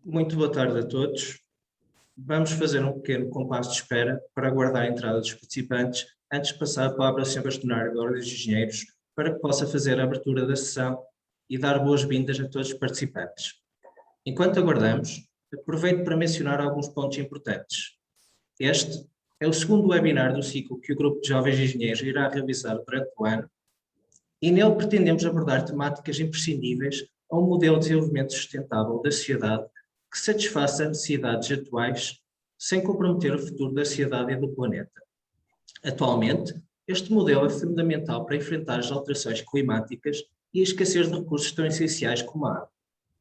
Muito boa tarde a todos. Vamos fazer um pequeno compasso de espera para aguardar a entrada dos participantes antes de passar a palavra ao Sr. Bastonário da Ordem dos Engenheiros para que possa fazer a abertura da sessão e dar boas-vindas a todos os participantes. Enquanto aguardamos, aproveito para mencionar alguns pontos importantes. Este é o segundo webinar do ciclo que o Grupo de Jovens Engenheiros irá realizar durante o ano e nele pretendemos abordar temáticas imprescindíveis a um modelo de desenvolvimento sustentável da sociedade que satisfaça necessidades atuais sem comprometer o futuro da sociedade e do planeta. Atualmente, este modelo é fundamental para enfrentar as alterações climáticas e a escassez de recursos tão essenciais como a água,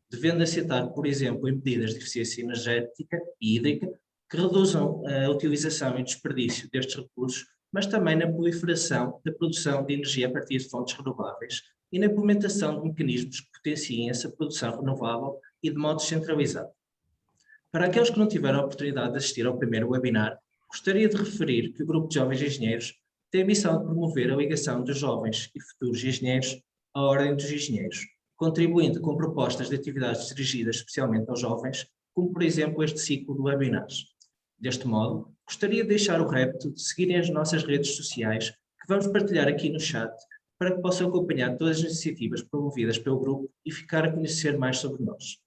devendo assentar, por exemplo, em medidas de eficiência energética e hídrica que reduzam a utilização e desperdício destes recursos, mas também na proliferação da produção de energia a partir de fontes renováveis e na implementação de mecanismos que potenciem essa produção renovável e de modo descentralizado. Para aqueles que não tiveram a oportunidade de assistir ao primeiro webinar, gostaria de referir que o Grupo de Jovens Engenheiros tem a missão de promover a ligação dos jovens e futuros engenheiros à Ordem dos Engenheiros, contribuindo com propostas de atividades dirigidas especialmente aos jovens, como por exemplo este ciclo de webinars. Deste modo, gostaria de deixar o repto de seguirem as nossas redes sociais, que vamos partilhar aqui no chat, para que possam acompanhar todas as iniciativas promovidas pelo grupo e ficar a conhecer mais sobre nós.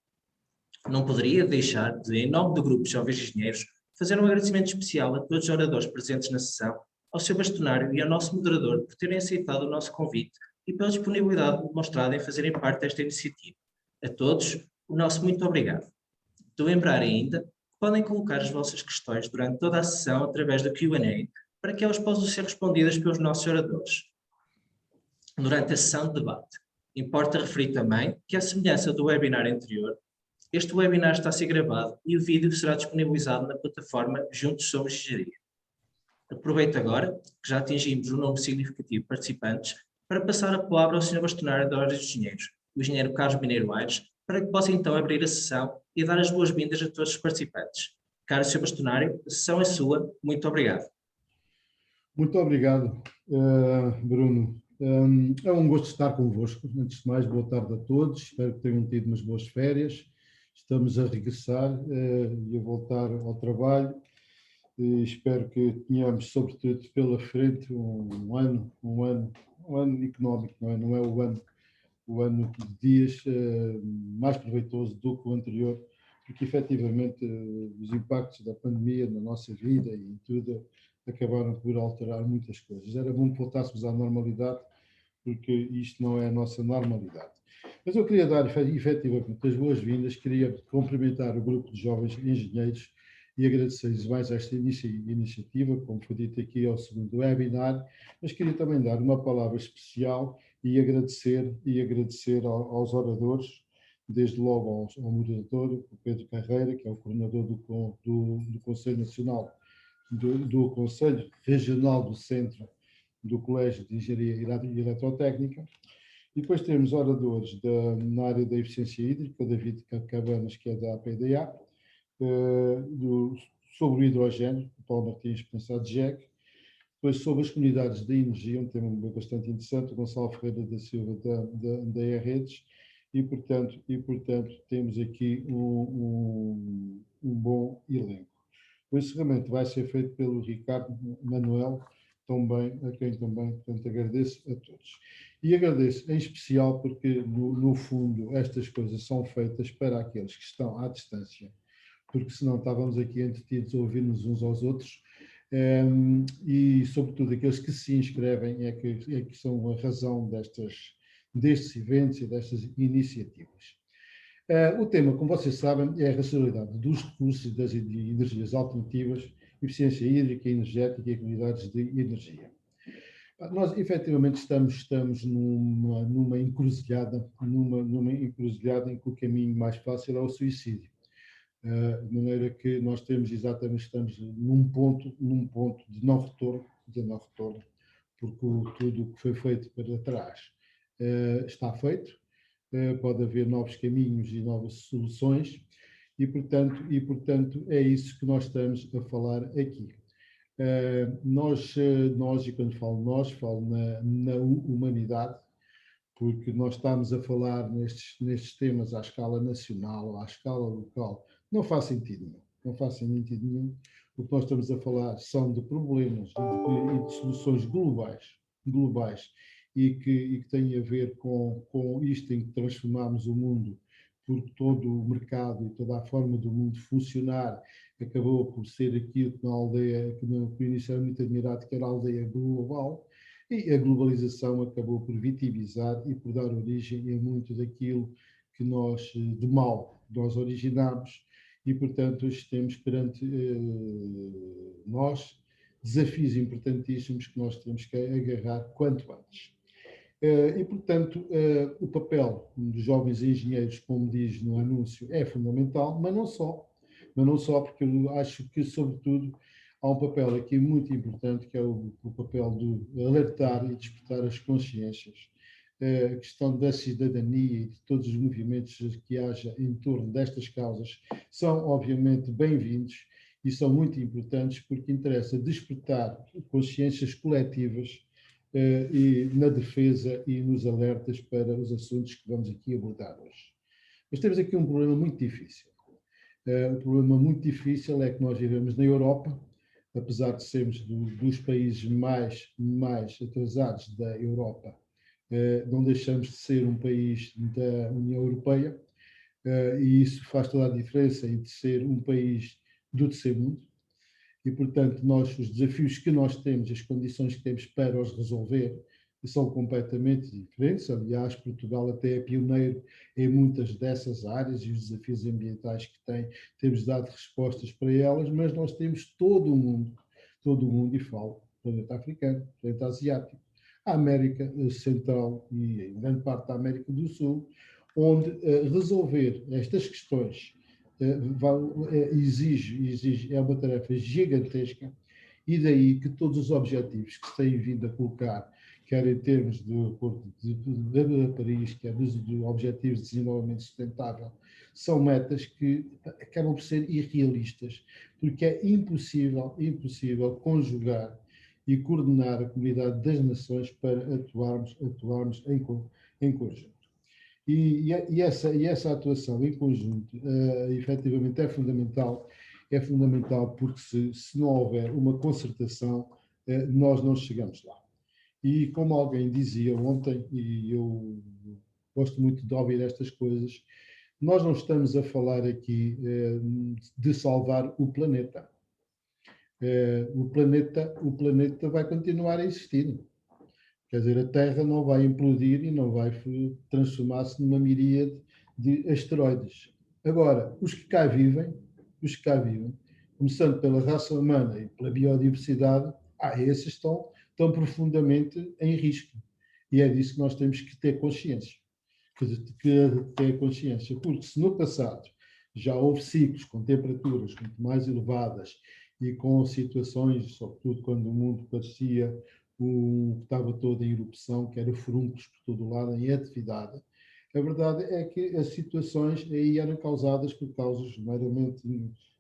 Não poderia deixar de, em nome do Grupo de Jovens Engenheiros, fazer um agradecimento especial a todos os oradores presentes na sessão, ao Sr. Bastonário e ao nosso moderador por terem aceitado o nosso convite e pela disponibilidade demonstrada em fazerem parte desta iniciativa. A todos, o nosso muito obrigado. De lembrar ainda que podem colocar as vossas questões durante toda a sessão através do Q&A para que elas possam ser respondidas pelos nossos oradores durante a sessão de debate. Importa referir também que, à semelhança do webinar anterior, este webinar está a ser gravado e o vídeo será disponibilizado na plataforma Juntos Somos Engenharia. Aproveito agora, que já atingimos um número significativo de participantes, para passar a palavra ao Sr. Bastonário da Ordem dos Engenheiros, o Engenheiro Carlos Mineiro Aires, para que possa então abrir a sessão e dar as boas-vindas a todos os participantes. Caro Sr. Bastonário, a sessão é sua. Muito obrigado. Muito obrigado, Bruno. É um gosto estar convosco. Antes de mais, boa tarde a todos. Espero que tenham tido umas boas férias. Estamos a regressar e a voltar ao trabalho. Espero que tenhamos, sobretudo, pela frente um ano económico, não é o ano de dias mais proveitoso do que o anterior, porque efetivamente os impactos da pandemia na nossa vida e em tudo acabaram por alterar muitas coisas. Era bom que voltássemos à normalidade, porque isto não é a nossa normalidade. Mas eu queria dar efetivamente as boas-vindas, queria cumprimentar o grupo de jovens engenheiros e agradecer-lhes mais esta iniciativa, como foi dito aqui ao segundo webinar, mas queria também dar uma palavra especial e agradecer aos oradores, desde logo ao moderador, o Pedro Carreira, que é o coordenador do Conselho Nacional, do Conselho Regional do Centro do Colégio de Engenharia e Eletrotécnica. E depois temos oradores na área da eficiência hídrica, David Cabanas, que é da APDA, sobre o hidrogênio, o Paulo Martins Pensado GEC, depois sobre as comunidades de energia, um tema bastante interessante, o Gonçalo Ferreira da Silva da E-Redes, e portanto temos aqui um bom elenco. O encerramento vai ser feito pelo Ricardo Manuel, também, a quem também, portanto, agradeço a todos. E agradeço em especial porque, no fundo, estas coisas são feitas para aqueles que estão à distância, porque senão estávamos aqui entretidos a ouvir-nos uns aos outros, e, sobretudo, aqueles que se inscrevem é que são a razão destes eventos e destas iniciativas. O tema, como vocês sabem, é a racionalidade dos recursos e das energias alternativas, eficiência hídrica, energética e comunidades de energia. Nós, efetivamente, estamos numa encruzilhada em que o caminho mais fácil é o suicídio. De maneira que nós estamos num ponto de não retorno, porque tudo o que foi feito para trás está feito. Pode haver novos caminhos e novas soluções, e portanto é isso que nós estamos a falar aqui. Nós, e quando falo nós, falo na humanidade, porque nós estamos a falar nestes temas à escala nacional ou à escala local, não faz sentido nenhum. Não faz sentido nenhum. O que nós estamos a falar são de problemas e de soluções globais e que têm a ver com isto em que transformamos o mundo, porque todo o mercado e toda a forma do mundo funcionar acabou por ser aquilo que na aldeia, que no início era muito admirado, que era a aldeia global, e a globalização acabou por vitimizar e por dar origem a muito daquilo que nós, de mal, nós originamos, e, portanto, hoje temos perante nós desafios importantíssimos que nós temos que agarrar quanto antes. E, portanto, o papel dos jovens engenheiros, como diz no anúncio, é fundamental, mas não só. Mas não só, porque eu acho que, sobretudo, há um papel aqui muito importante, que é o papel de alertar e despertar as consciências. A questão da cidadania e de todos os movimentos que haja em torno destas causas são, obviamente, bem-vindos e são muito importantes porque interessa despertar consciências coletivas e na defesa e nos alertas para os assuntos que vamos aqui abordar hoje. Mas temos aqui um problema muito difícil. O problema muito difícil é que nós vivemos na Europa, apesar de sermos dos países mais atrasados da Europa, não deixamos de ser um país da União Europeia, e isso faz toda a diferença entre ser um país do terceiro mundo, e, portanto, os desafios que nós temos, as condições que temos para os resolver, são completamente diferentes. Aliás, Portugal até é pioneiro em muitas dessas áreas e os desafios ambientais que tem, temos dado respostas para elas, mas nós temos todo o mundo, e falo, planeta africano, planeta asiático, a América Central e em grande parte da América do Sul, onde resolver estas questões é uma tarefa gigantesca, e daí que todos os objetivos que se têm vindo a colocar, quer em termos do Acordo de Paris, quer dos Objetivos de Desenvolvimento Sustentável, são metas que acabam por ser irrealistas, porque é impossível conjugar e coordenar a comunidade das nações para atuarmos em conjunto. E essa atuação em conjunto, efetivamente, é fundamental porque se não houver uma concertação, nós não chegamos lá. E como alguém dizia ontem, e eu gosto muito de ouvir estas coisas, nós não estamos a falar aqui de salvar o planeta. O planeta vai continuar a existir. Quer dizer, a Terra não vai implodir e não vai transformar-se numa miríade de asteroides. Agora, os que cá vivem, começando pela raça humana e pela biodiversidade, esses estão profundamente em risco. E é disso que nós temos que ter consciência. Porque se no passado já houve ciclos com temperaturas muito mais elevadas e com situações, sobretudo quando o mundo parecia que estava todo em erupção, que era furuncos por todo o lado, em atividade. A verdade é que as situações aí eram causadas por causas meramente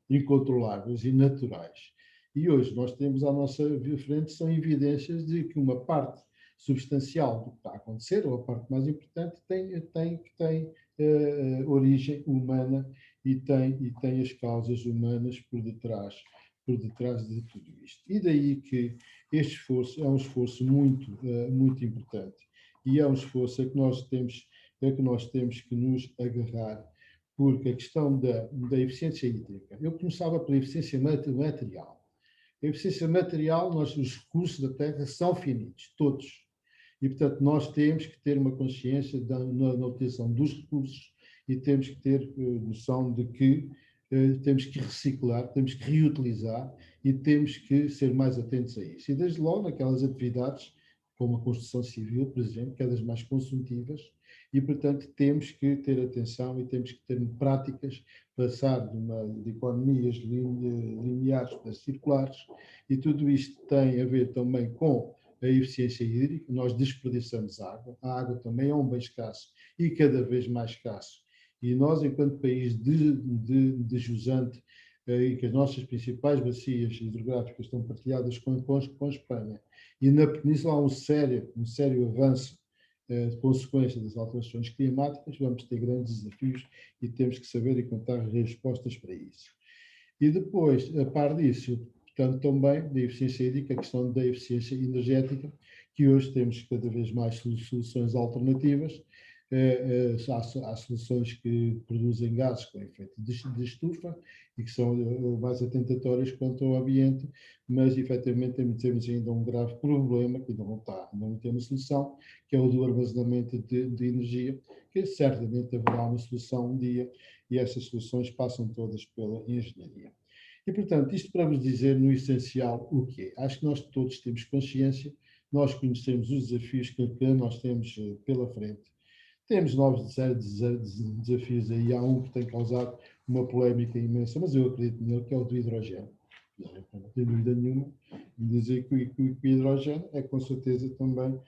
incontroláveis e naturais. E hoje nós temos à nossa frente são evidências de que uma parte substancial do que está a acontecer, ou a parte mais importante, tem origem humana e tem as causas humanas por detrás de tudo isto. E daí que este esforço é um esforço muito importante e é um esforço a que nós temos que nos agarrar, porque a questão da eficiência hídrica, eu começava pela eficiência material. A eficiência material, os recursos da terra são finitos, todos. E, portanto, nós temos que ter uma consciência na utilização dos recursos e temos que ter noção de que temos que reciclar, temos que reutilizar e temos que ser mais atentos a isso. E desde logo naquelas atividades, como a construção civil, por exemplo, que é das mais consumitivas, e portanto temos que ter atenção e temos que ter práticas, passar de economias lineares para circulares, e tudo isto tem a ver também com a eficiência hídrica. Nós desperdiçamos água, a água também é um bem escasso e cada vez mais escasso. E nós, enquanto país de jusante, e que as nossas principais bacias hidrográficas estão partilhadas com Espanha, e na Península há um sério avanço consequência das alterações climáticas, vamos ter grandes desafios e temos que saber encontrar respostas para isso. E depois, a par disso, portanto, também da eficiência hídrica, a questão da eficiência energética, que hoje temos cada vez mais soluções alternativas. Há soluções que produzem gases com efeito de estufa e que são mais atentatórias quanto ao ambiente, mas efetivamente temos ainda um grave problema que ainda não tem uma solução, que é o do armazenamento de energia, que certamente haverá uma solução um dia, e essas soluções passam todas pela engenharia. E, portanto, isto para vos dizer, no essencial, o que é. Acho que nós todos temos consciência, nós conhecemos os desafios que nós temos pela frente. Temos novos desafios aí, há um que tem causado uma polémica imensa, mas eu acredito nele, que é o do hidrogênio. Não tenho dúvida nenhuma de dizer que o hidrogênio é com certeza também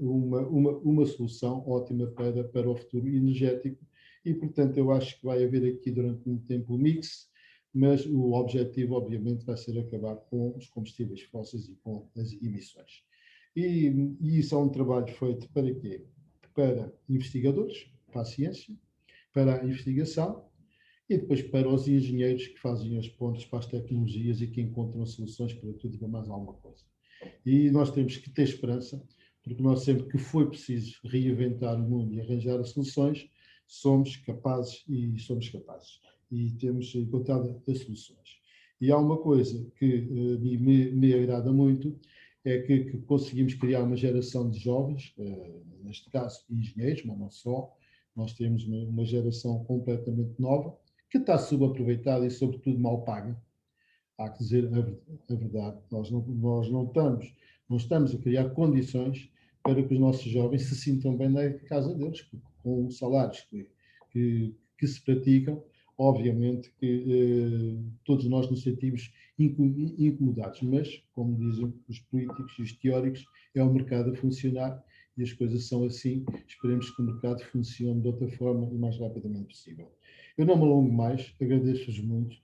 uma solução ótima para o futuro energético e, portanto, eu acho que vai haver aqui durante muito tempo o mix, mas o objetivo, obviamente, vai ser acabar com os combustíveis fósseis e com as emissões. E isso é um trabalho feito para quê? Para investigadores, para a ciência, para a investigação e depois para os engenheiros que fazem as pontes para as tecnologias e que encontram soluções para tudo e mais alguma coisa. E nós temos que ter esperança, porque nós sempre que foi preciso reinventar o mundo e arranjar as soluções, somos capazes e temos encontrado as soluções. E há uma coisa que me agrada muito, é que conseguimos criar uma geração de jovens, neste caso engenheiros, mas não só, nós temos uma geração completamente nova, que está subaproveitada e sobretudo mal paga. Há que dizer a verdade, nós não estamos a criar condições para que os nossos jovens se sintam bem na casa deles, com os salários que se praticam. Obviamente que todos nós nos sentimos incomodados, mas, como dizem os políticos e os teóricos, é o mercado a funcionar e as coisas são assim. Esperemos que o mercado funcione de outra forma e o mais rapidamente possível. Eu não me alongo mais, agradeço-vos muito,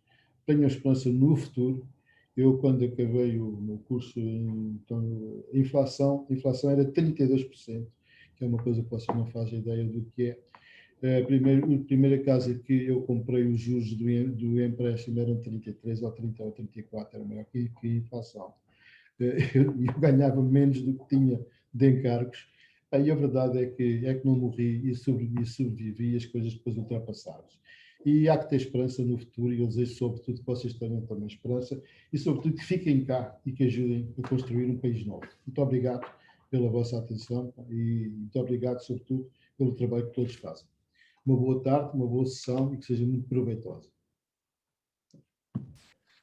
tenho a esperança no futuro. Eu, quando acabei o meu curso, então, a inflação era 32%, que é uma coisa que vocês não fazem ideia do que é. A primeira casa que eu comprei, os juros do empréstimo eram 33 ou 30 ou 34, era maior que a inflação. Eu ganhava menos do que tinha de encargos. Aí a verdade é que não morri e sobrevivi e as coisas depois ultrapassadas. E há que ter esperança no futuro e eu desejo sobretudo que vocês tenham também esperança e sobretudo que fiquem cá e que ajudem a construir um país novo. Muito obrigado pela vossa atenção e muito obrigado sobretudo pelo trabalho que todos fazem. Uma boa tarde, uma boa sessão e que seja muito proveitosa.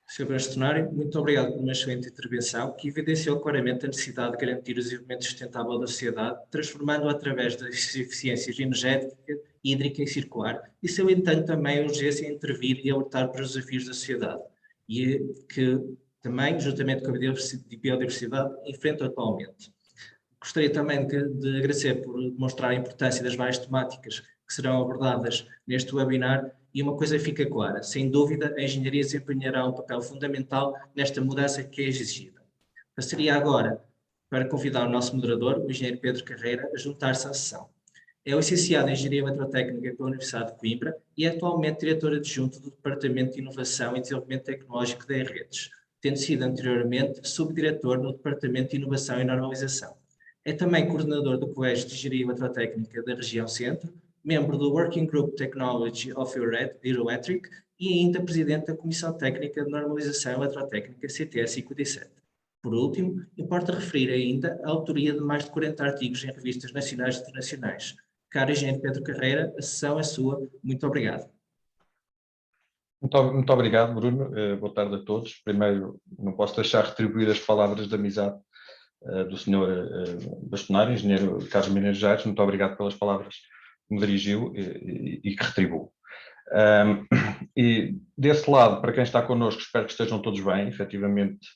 Sr. Bastonário, muito obrigado por uma excelente intervenção que evidenciou claramente a necessidade de garantir o desenvolvimento sustentável da sociedade, transformando-o através das eficiências energética, hídrica e circular, e salientando também a urgência em intervir e alertar para os desafios da sociedade, e que também, juntamente com a biodiversidade, enfrenta atualmente. Gostaria também de agradecer por demonstrar a importância das várias temáticas que serão abordadas neste webinar e uma coisa fica clara, sem dúvida a engenharia desempenhará um papel fundamental nesta mudança que é exigida. Passaria agora para convidar o nosso moderador, o engenheiro Pedro Carreira, a juntar-se à sessão. É licenciado em Engenharia Eletrotécnica pela Universidade de Coimbra e é atualmente diretor adjunto do Departamento de Inovação e Desenvolvimento Tecnológico da ERREDES, tendo sido anteriormente subdiretor no Departamento de Inovação e Normalização. É também coordenador do Colégio de Engenharia Eletrotécnica da região Centro, membro do Working Group Technology of Euroelectric e ainda presidente da Comissão Técnica de Normalização Eletrotécnica CTS 57. Por último, importa referir ainda a autoria de mais de 40 artigos em revistas nacionais e internacionais. Caro engenheiro Pedro Carreira, a sessão é sua. Muito obrigado. Muito obrigado, Bruno. Boa tarde a todos. Primeiro, não posso deixar de retribuir as palavras de amizade do Sr. Bastonário, engenheiro Carlos Mineiro Jaires. Muito obrigado pelas palavras que me dirigiu e que retribuo. E desse lado, para quem está connosco, espero que estejam todos bem. Efetivamente,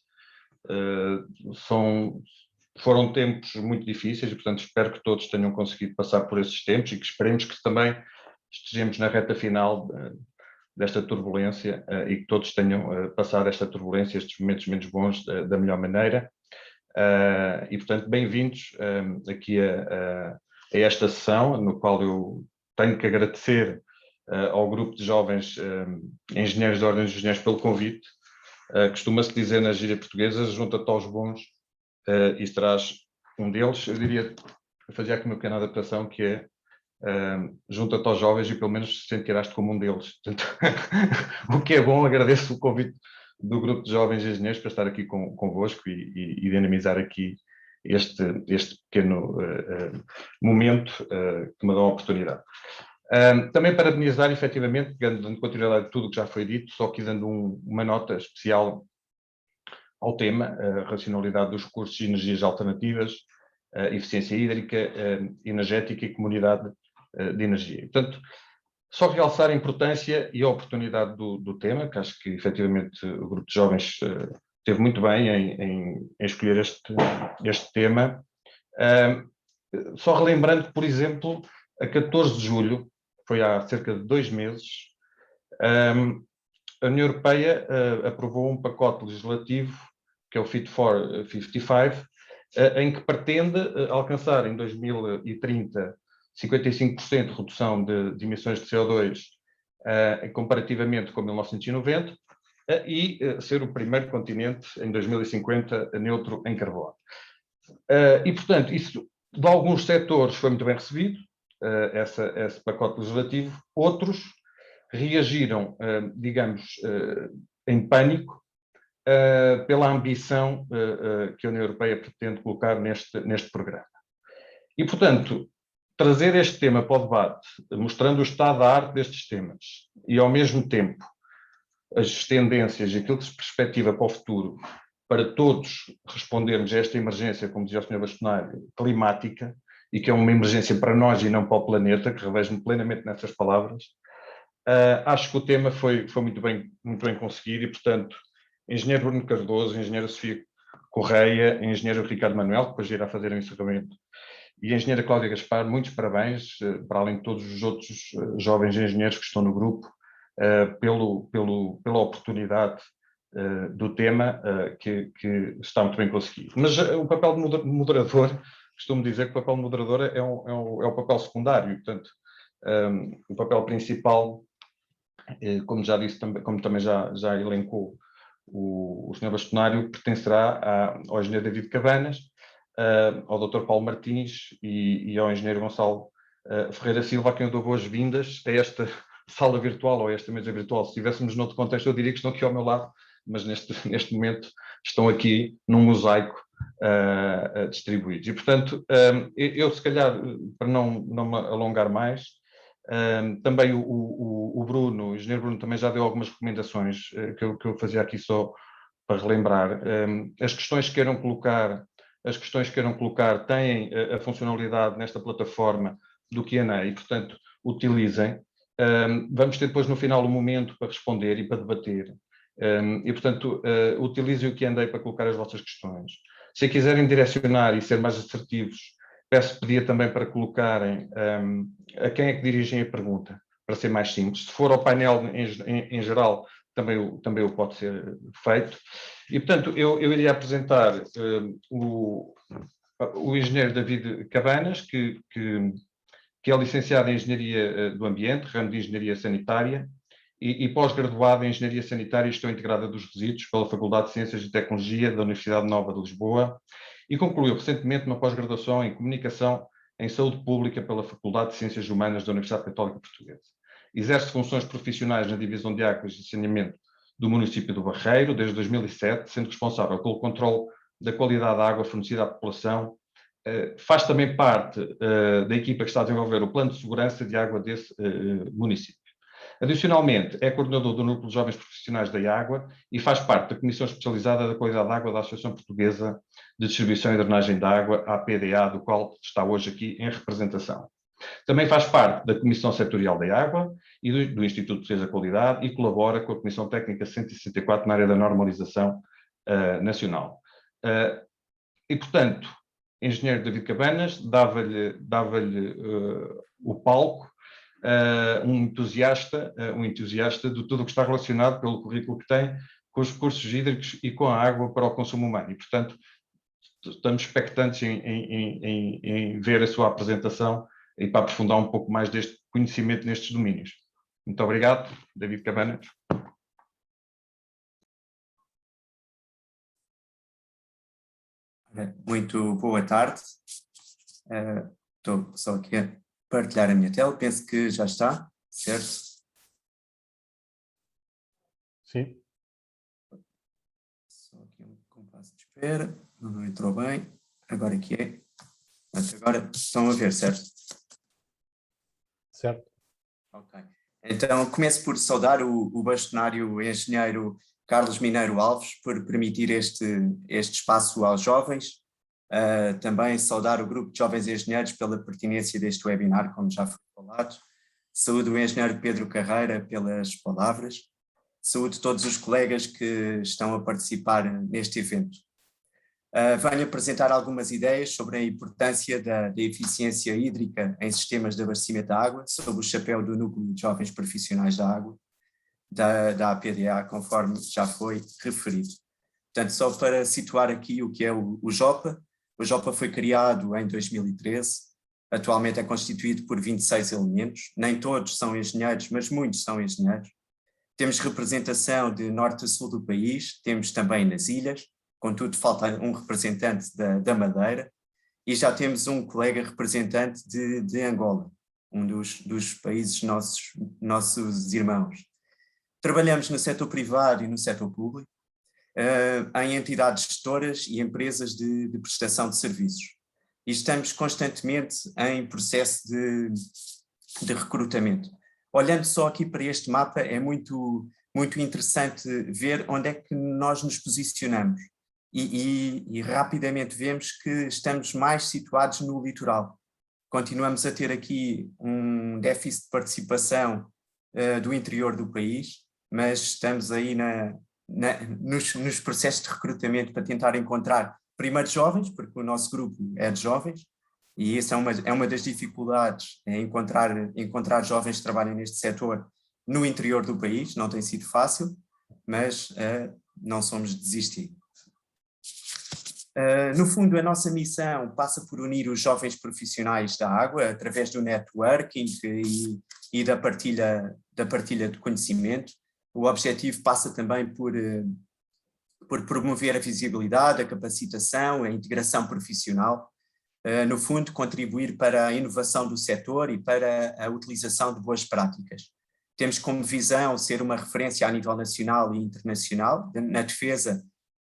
foram tempos muito difíceis e, portanto, espero que todos tenham conseguido passar por esses tempos e que esperemos que também estejamos na reta final desta turbulência e que todos tenham passado esta turbulência, estes momentos menos bons, da melhor maneira. E, portanto, bem-vindos aqui a esta sessão, no qual eu tenho que agradecer ao grupo de jovens engenheiros da Ordem dos Engenheiros pelo convite. Costuma-se dizer na gíria portuguesa, junta-te aos bons e serás um deles. Eu diria, eu fazia aqui uma pequena adaptação, que é junta-te aos jovens e pelo menos sentirás-te como um deles. Portanto, o que é bom, agradeço o convite do grupo de jovens engenheiros para estar aqui convosco e dinamizar aqui este pequeno momento que me dá a oportunidade. Também parabenizar, efetivamente, dando continuidade a tudo o que já foi dito, só aqui dando uma nota especial ao tema, a racionalidade dos recursos de energias alternativas, eficiência hídrica, energética e comunidade de energia. Portanto, só realçar a importância e a oportunidade do tema, que acho que efetivamente o grupo de jovens esteve muito bem em escolher este tema. Só relembrando que, por exemplo, a 14 de julho, foi há cerca de 2 meses, a União Europeia aprovou um pacote legislativo, que é o Fit for 55, em que pretende alcançar em 2030 55% de redução de emissões de CO2 comparativamente com 1990 e ser o primeiro continente em 2050 neutro em carbono. E, portanto, isso de alguns setores foi muito bem recebido, esse pacote legislativo. Outros reagiram, digamos, em pânico pela ambição que a União Europeia pretende colocar neste programa. E, portanto, trazer este tema para o debate, mostrando o estado da arte destes temas e, ao mesmo tempo, as tendências e aquilo que se perspectiva para o futuro, para todos respondermos a esta emergência, como dizia o Sr. Bastonário, climática, e que é uma emergência para nós e não para o planeta, que revejo-me plenamente nessas palavras, acho que o tema foi muito bem conseguido e, portanto, Engenheiro Bruno Cardoso, Engenheira Sofia Correia, Engenheiro Ricardo Manuel, que depois irá fazer o encerramento, e a Engenheira Cláudia Gaspar, muitos parabéns, para além de todos os outros jovens engenheiros que estão no grupo, pela oportunidade do tema que está muito bem conseguido. Mas o papel de moderador, costumo dizer que o papel de moderador é o papel secundário, portanto, o papel principal, como já disse, como também já elencou o Sr. Bastonário, pertencerá ao engenheiro David Cabanas, ao Dr. Paulo Martins e ao engenheiro Gonçalo Ferreira Silva, a quem eu dou boas-vindas a esta sala virtual ou a esta mesa virtual. Se estivéssemos noutro contexto, eu diria que estão aqui ao meu lado, mas neste momento estão aqui num mosaico distribuídos. E, portanto, eu se calhar, para não me alongar mais, também o Bruno, o engenheiro Bruno, também já deu algumas recomendações que eu fazia aqui só para relembrar. As questões que queiram colocar têm a funcionalidade nesta plataforma do Q&A e, portanto, utilizem. Vamos ter depois no final um momento para responder e para debater. E, portanto, utilizem o Q&A para colocar as vossas questões. Se quiserem direcionar e ser mais assertivos, pedia também para colocarem a quem é que dirigem a pergunta, para ser mais simples. Se for ao painel em geral, também o pode ser feito. E, portanto, eu iria apresentar o engenheiro David Cabanas, que é licenciado em Engenharia do Ambiente, ramo de Engenharia Sanitária, e pós-graduado em Engenharia Sanitária e Gestão Integrada dos Resíduos pela Faculdade de Ciências e Tecnologia da Universidade Nova de Lisboa, e concluiu recentemente uma pós-graduação em Comunicação em Saúde Pública pela Faculdade de Ciências Humanas da Universidade Católica Portuguesa. Exerce funções profissionais na Divisão de Águas e Saneamento do município do Barreiro desde 2007, sendo responsável pelo controle da qualidade da água fornecida à população. Faz também parte da equipa que está a desenvolver o Plano de Segurança de Água desse município. Adicionalmente, é coordenador do Núcleo de Jovens Profissionais da Água e faz parte da Comissão Especializada da Qualidade da Água da Associação Portuguesa de Distribuição e Drenagem da Água, a APDA, do qual está hoje aqui em representação. Também faz parte da Comissão Setorial da Água e do Instituto de Defesa da Qualidade e colabora com a Comissão Técnica 164 na área da normalização nacional. E, portanto, engenheiro David Cabanas dava-lhe o palco, um entusiasta de tudo o que está relacionado pelo currículo que tem com os recursos hídricos e com a água para o consumo humano. E, portanto, estamos expectantes em ver a sua apresentação e para aprofundar um pouco mais deste conhecimento nestes domínios. Muito obrigado, David Cabanas. Muito boa tarde. Estou só aqui a partilhar a minha tela. Penso que já está, certo? Sim. Só aqui um compasso de espera. Não entrou bem. Agora aqui é. Agora estão a ver, certo? Certo. Ok. Então, começo por saudar o bastonário engenheiro Carlos Mineiro Alves por permitir este espaço aos jovens. Também saudar o grupo de jovens engenheiros pela pertinência deste webinar, como já foi falado. Saúdo o engenheiro Pedro Carreira pelas palavras. Saúdo todos os colegas que estão a participar neste evento. Venho apresentar algumas ideias sobre a importância da eficiência hídrica em sistemas de abastecimento de água, sob o chapéu do Núcleo de Jovens Profissionais da Água, da APDA, conforme já foi referido. Portanto, só para situar aqui o que é o JOPA. O JOPA foi criado em 2013, atualmente é constituído por 26 elementos, nem todos são engenheiros, mas muitos são engenheiros. Temos representação de norte a sul do país, temos também nas ilhas, contudo falta um representante da Madeira, e já temos um colega representante de Angola, um dos países nossos irmãos. Trabalhamos no setor privado e no setor público, em entidades gestoras e empresas de prestação de serviços. E estamos constantemente em processo de recrutamento. Olhando só aqui para este mapa, é muito interessante ver onde é que nós nos posicionamos. E rapidamente vemos que estamos mais situados no litoral. Continuamos a ter aqui um déficit de participação do interior do país, mas estamos aí nos processos de recrutamento para tentar encontrar primeiro jovens, porque o nosso grupo é de jovens, e essa é uma das dificuldades, é encontrar jovens que trabalhem neste setor no interior do país. Não tem sido fácil, mas não somos de desistir. No fundo, a nossa missão passa por unir os jovens profissionais da água através do networking e da partilha de conhecimento. O objetivo passa também por promover a visibilidade, a capacitação, a integração profissional, no fundo, contribuir para a inovação do setor e para a utilização de boas práticas. Temos como visão ser uma referência a nível nacional e internacional na defesa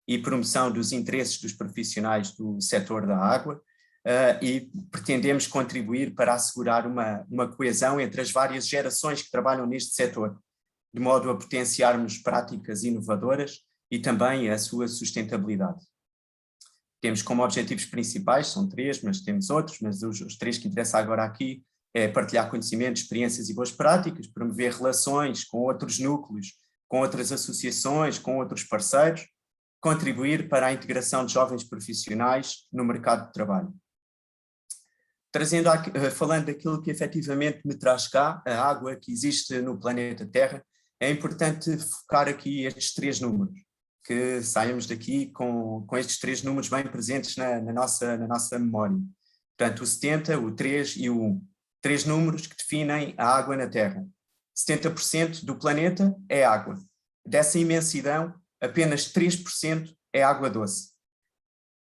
e promoção dos interesses dos profissionais do setor da água, e pretendemos contribuir para assegurar uma coesão entre as várias gerações que trabalham neste setor, de modo a potenciarmos práticas inovadoras e também a sua sustentabilidade. Temos como objetivos principais, são 3, mas temos outros, mas os 3 que interessam agora aqui é partilhar conhecimentos, experiências e boas práticas, promover relações com outros núcleos, com outras associações, com outros parceiros, contribuir para a integração de jovens profissionais no mercado de trabalho. Falando daquilo que efetivamente me traz cá, a água que existe no planeta Terra, é importante focar aqui estes 3 números, que saímos daqui com estes 3 números bem presentes na nossa memória. Portanto, o 70, o 3 e o 1. 3 números que definem a água na Terra. 70% do planeta é água. Dessa imensidão, apenas 3% é água doce.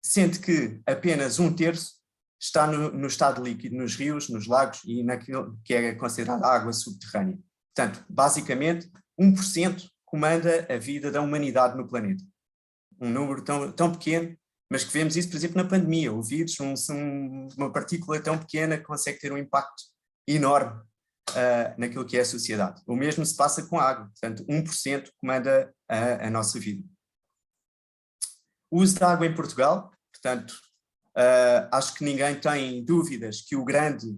Sendo que apenas 1/3 está no estado líquido, nos rios, nos lagos e naquilo que é considerada água subterrânea. Portanto, basicamente, 1% comanda a vida da humanidade no planeta. Um número tão pequeno, mas que vemos isso, por exemplo, na pandemia. O vírus, uma partícula tão pequena, consegue ter um impacto enorme naquilo que é a sociedade. O mesmo se passa com a água. Portanto, 1% comanda a nossa vida. O uso da água em Portugal, portanto, acho que ninguém tem dúvidas que o grande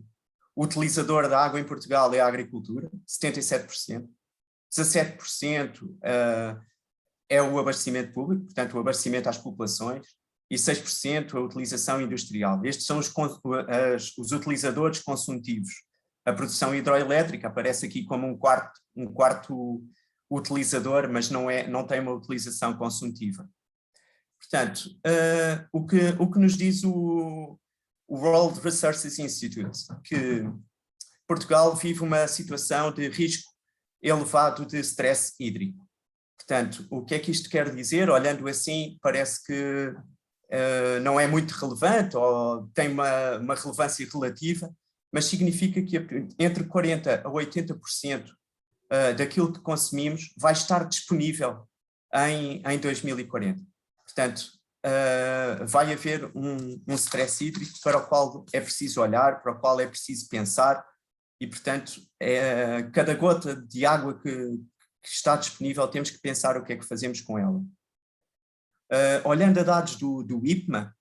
utilizador da água em Portugal é a agricultura, 77%. 17% é o abastecimento público, portanto o abastecimento às populações, e 6% a utilização industrial. Estes são os utilizadores consumptivos. A produção hidroelétrica aparece aqui como um quarto utilizador, mas não tem uma utilização consumptiva. Portanto, o que nos diz o World Resources Institute, que Portugal vive uma situação de risco elevado de stress hídrico. Portanto, o que é que isto quer dizer? Olhando assim, parece que não é muito relevante ou tem uma relevância relativa, mas significa que entre 40% a 80% daquilo que consumimos vai estar disponível em 2040. Portanto, vai haver um stress hídrico para o qual é preciso olhar, para o qual é preciso pensar e, portanto, cada gota de água que está disponível temos que pensar o que é que fazemos com ela. Olhando a dados do IPMA,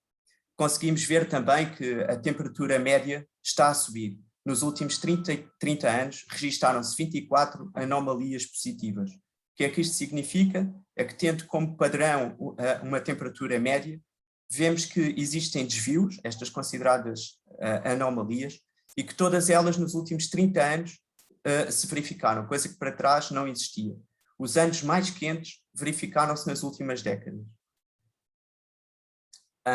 conseguimos ver também que a temperatura média está a subir. Nos últimos 30 anos, registaram-se 24 anomalias positivas. O que é que isto significa? É que, tendo como padrão uma temperatura média, vemos que existem desvios, estas consideradas anomalias, e que todas elas nos últimos 30 anos se verificaram, coisa que para trás não existia. Os anos mais quentes verificaram-se nas últimas décadas.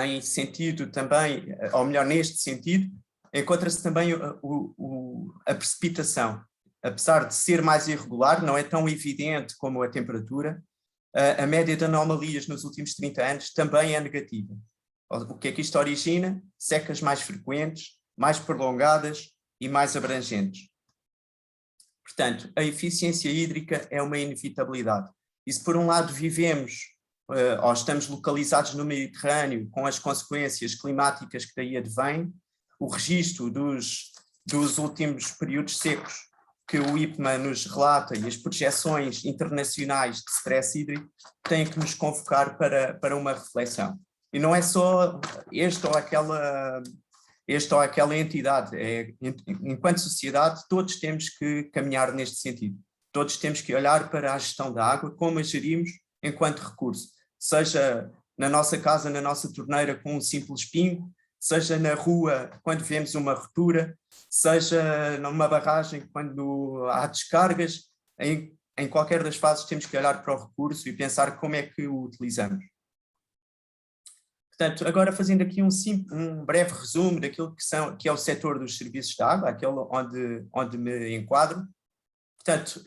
Em sentido também, ou melhor, neste sentido, encontra-se também a precipitação. Apesar de ser mais irregular, não é tão evidente como a temperatura, a média de anomalias nos últimos 30 anos também é negativa. O que é que isto origina? Secas mais frequentes, mais prolongadas e mais abrangentes. Portanto, a eficiência hídrica é uma inevitabilidade. E se por um lado vivemos ou estamos localizados no Mediterrâneo com as consequências climáticas que daí advêm, o registro dos últimos períodos secos que o IPMA nos relata e as projeções internacionais de stress hídrico têm que nos convocar para uma reflexão. E não é só esta ou aquela entidade, enquanto sociedade todos temos que caminhar neste sentido. Todos temos que olhar para a gestão da água, como a gerimos enquanto recurso, seja na nossa casa, na nossa torneira com um simples pingo, seja na rua quando vemos uma ruptura, seja numa barragem quando há descargas, em qualquer das fases temos que olhar para o recurso e pensar como é que o utilizamos. Portanto, agora fazendo aqui um breve resumo daquilo que é o setor dos serviços de água, aquele onde me enquadro. Portanto,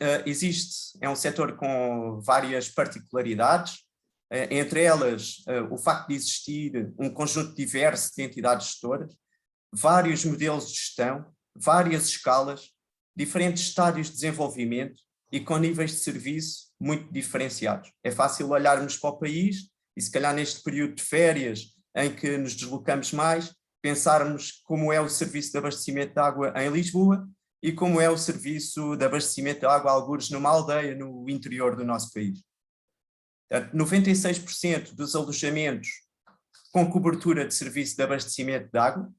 é um setor com várias particularidades, entre elas o facto de existir um conjunto diverso de entidades gestoras, vários modelos de gestão, várias escalas, diferentes estádios de desenvolvimento e com níveis de serviço muito diferenciados. É fácil olharmos para o país e se calhar neste período de férias em que nos deslocamos mais, pensarmos como é o serviço de abastecimento de água em Lisboa e como é o serviço de abastecimento de água a algures numa aldeia no interior do nosso país. 96% dos alojamentos com cobertura de serviço de abastecimento de água,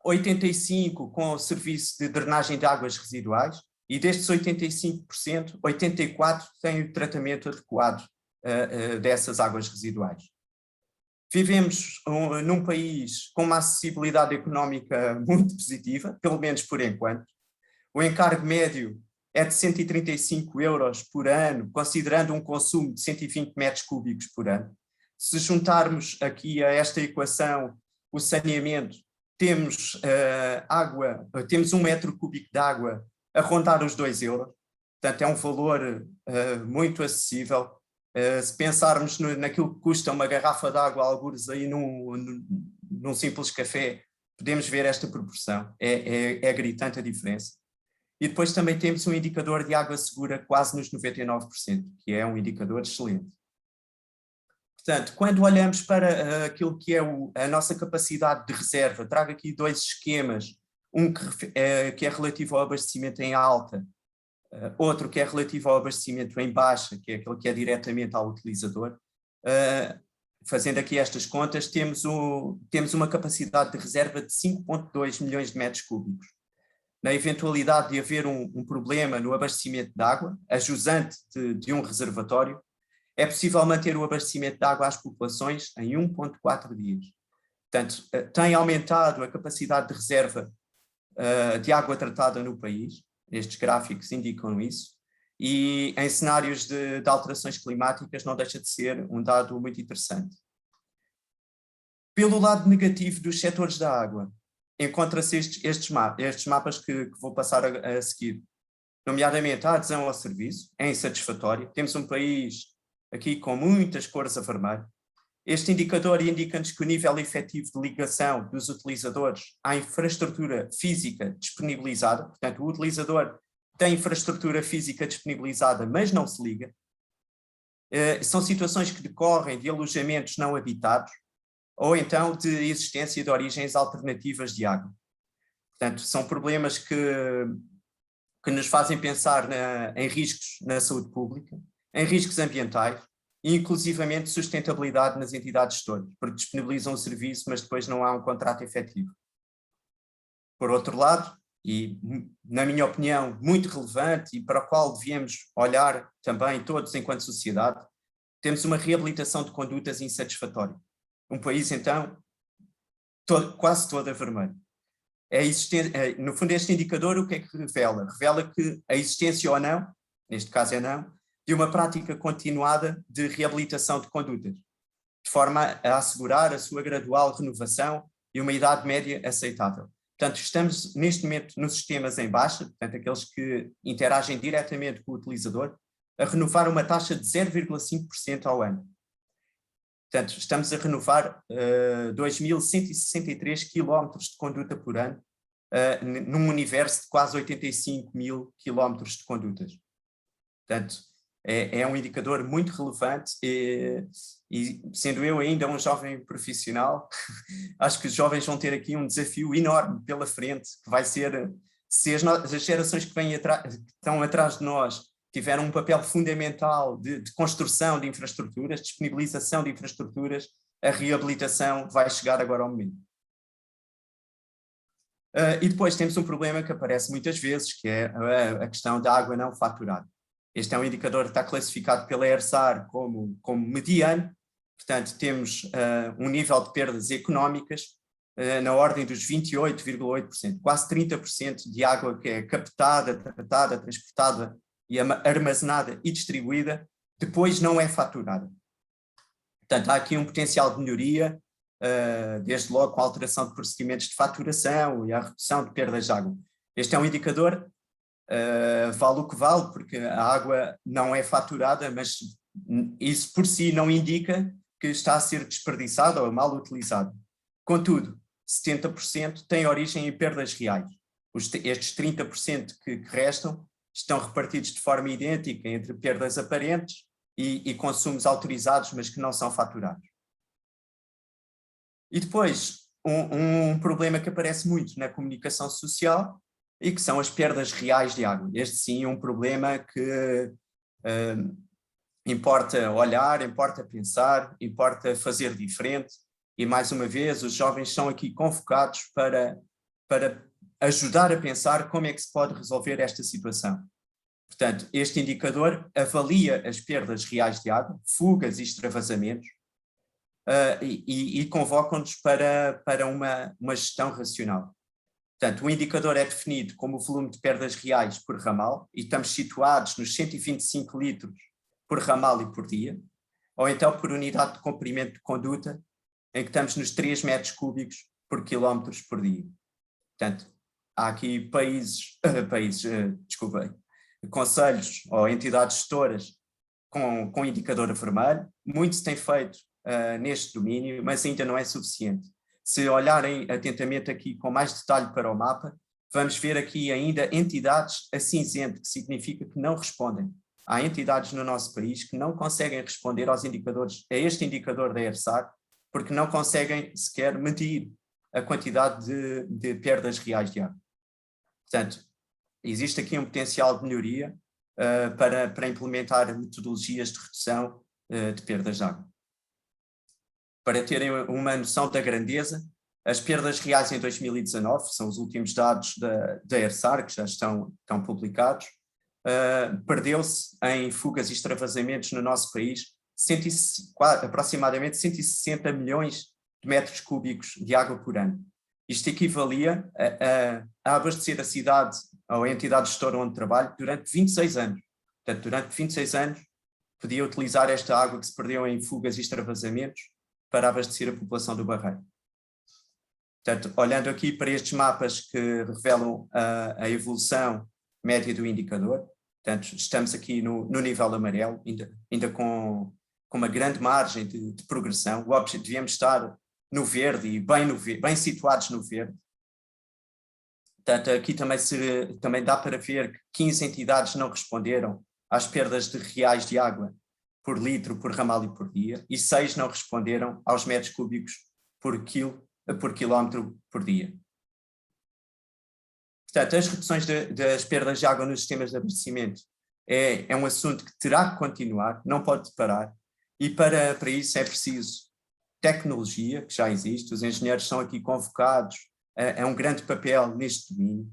85% com o serviço de drenagem de águas residuais e destes 85%, 84% têm o tratamento adequado dessas águas residuais. Vivemos num país com uma acessibilidade económica muito positiva, pelo menos por enquanto. O encargo médio é de 135 euros por ano, considerando um consumo de 120 metros cúbicos por ano. Se juntarmos aqui a esta equação o saneamento, temos temos 1 metro cúbico de água a rondar os 2 euros. Portanto, é um valor muito acessível. Se pensarmos naquilo que custa uma garrafa de água, algures aí num simples café, podemos ver esta proporção. É gritante a diferença. E depois também temos um indicador de água segura quase nos 99%, que é um indicador excelente. Portanto, quando olhamos para aquilo que é a nossa capacidade de reserva, trago aqui 2 esquemas, um que é relativo ao abastecimento em alta, outro que é relativo ao abastecimento em baixa, que é aquele que é diretamente ao utilizador. Fazendo aqui estas contas, temos uma capacidade de reserva de 5,2 milhões de metros cúbicos. Na eventualidade de haver um problema no abastecimento de água, a jusante de um reservatório, é possível manter o abastecimento de água às populações em 1,4 dias. Portanto, tem aumentado a capacidade de reserva de água tratada no país, estes gráficos indicam isso, e em cenários de alterações climáticas não deixa de ser um dado muito interessante. Pelo lado negativo dos setores da água, encontra-se estes mapas que vou passar a seguir, nomeadamente a adesão ao serviço, é insatisfatória. Temos um país aqui com muitas cores a vermelho. Este indicador indica-nos que o nível efetivo de ligação dos utilizadores à infraestrutura física disponibilizada, portanto, o utilizador tem infraestrutura física disponibilizada, mas não se liga, são situações que decorrem de alojamentos não habitados ou então de existência de origens alternativas de água. Portanto, são problemas que nos fazem pensar em riscos na saúde pública, em riscos ambientais e inclusivamente sustentabilidade nas entidades gestoras, porque disponibilizam o serviço, mas depois não há um contrato efetivo. Por outro lado, e na minha opinião muito relevante e para o qual devíamos olhar também todos enquanto sociedade, temos uma reabilitação de condutas insatisfatória. Um país então quase todo a vermelho. No fundo, este indicador o que é que revela? Revela que a existência ou não, neste caso é não, de uma prática continuada de reabilitação de condutas, de forma a assegurar a sua gradual renovação e uma idade média aceitável. Portanto, estamos neste momento nos sistemas em baixa, portanto, aqueles que interagem diretamente com o utilizador, a renovar uma taxa de 0,5% ao ano. Portanto, estamos a renovar 2.163 km de conduta por ano, num universo de quase 85.000 km de condutas. Portanto, é um indicador muito relevante e sendo eu ainda um jovem profissional, acho que os jovens vão ter aqui um desafio enorme pela frente, que vai ser, se as gerações que estão atrás de nós tiveram um papel fundamental de construção de infraestruturas, disponibilização de infraestruturas, a reabilitação vai chegar agora ao momento. E depois temos um problema que aparece muitas vezes, que é a questão da água não faturada. Este é um indicador que está classificado pela ERSAR como mediano, portanto temos um nível de perdas económicas na ordem dos 28,8%, quase 30% de água que é captada, tratada, transportada e armazenada e distribuída, depois não é faturada. Portanto, há aqui um potencial de melhoria, desde logo com a alteração de procedimentos de faturação e a redução de perdas de água. Este é um indicador, vale o que vale, porque a água não é faturada, mas isso por si não indica que está a ser desperdiçada ou mal utilizada. Contudo, 70% tem origem em perdas reais. Estes 30% que restam estão repartidos de forma idêntica entre perdas aparentes e consumos autorizados, mas que não são faturados. E depois, um problema que aparece muito na comunicação social e que são as perdas reais de água. Este sim é um problema que importa olhar, importa pensar, importa fazer diferente e mais uma vez os jovens são aqui convocados para ajudar a pensar como é que se pode resolver esta situação. Portanto, este indicador avalia as perdas reais de água, fugas e extravasamentos, e convocam-nos para uma gestão racional. Portanto, o indicador é definido como o volume de perdas reais por ramal, e estamos situados nos 125 litros por ramal e por dia, ou então por unidade de comprimento de conduta, em que estamos nos 3 metros cúbicos por quilómetros por dia. Portanto, há aqui conselhos ou entidades gestoras com indicador a vermelho. Muito se tem feito neste domínio, mas ainda não é suficiente. Se olharem atentamente aqui com mais detalhe para o mapa, vamos ver aqui ainda entidades a cinzento, que significa que não respondem. Há entidades no nosso país que não conseguem responder aos indicadores, a este indicador da ERSAR, porque não conseguem sequer medir a quantidade de perdas reais de água. Portanto, existe aqui um potencial de melhoria para implementar metodologias de redução de perdas de água. Para terem uma noção da grandeza, as perdas reais em 2019, são os últimos dados da ERSAR, que já estão publicados, perdeu-se em fugas e extravasamentos no nosso país aproximadamente 160 milhões de metros cúbicos de água por ano. Isto equivalia a abastecer a cidade ou a entidade gestora onde trabalho durante 26 anos. Portanto, durante 26 anos, podia utilizar esta água que se perdeu em fugas e extravasamentos para abastecer a população do Barreiro. Portanto, olhando aqui para estes mapas que revelam a evolução média do indicador, portanto, estamos aqui no nível amarelo, ainda com uma grande margem de progressão. Devíamos estar no verde e bem situados no verde. Portanto, aqui também dá para ver que 15 entidades não responderam às perdas de reais de água por litro, por ramal e por dia, e 6 não responderam aos metros cúbicos por quilómetro por dia. Portanto, as reduções das perdas de água nos sistemas de abastecimento é um assunto que terá que continuar, não pode parar, e para isso é preciso tecnologia, que já existe, os engenheiros são aqui convocados, é um grande papel neste domínio.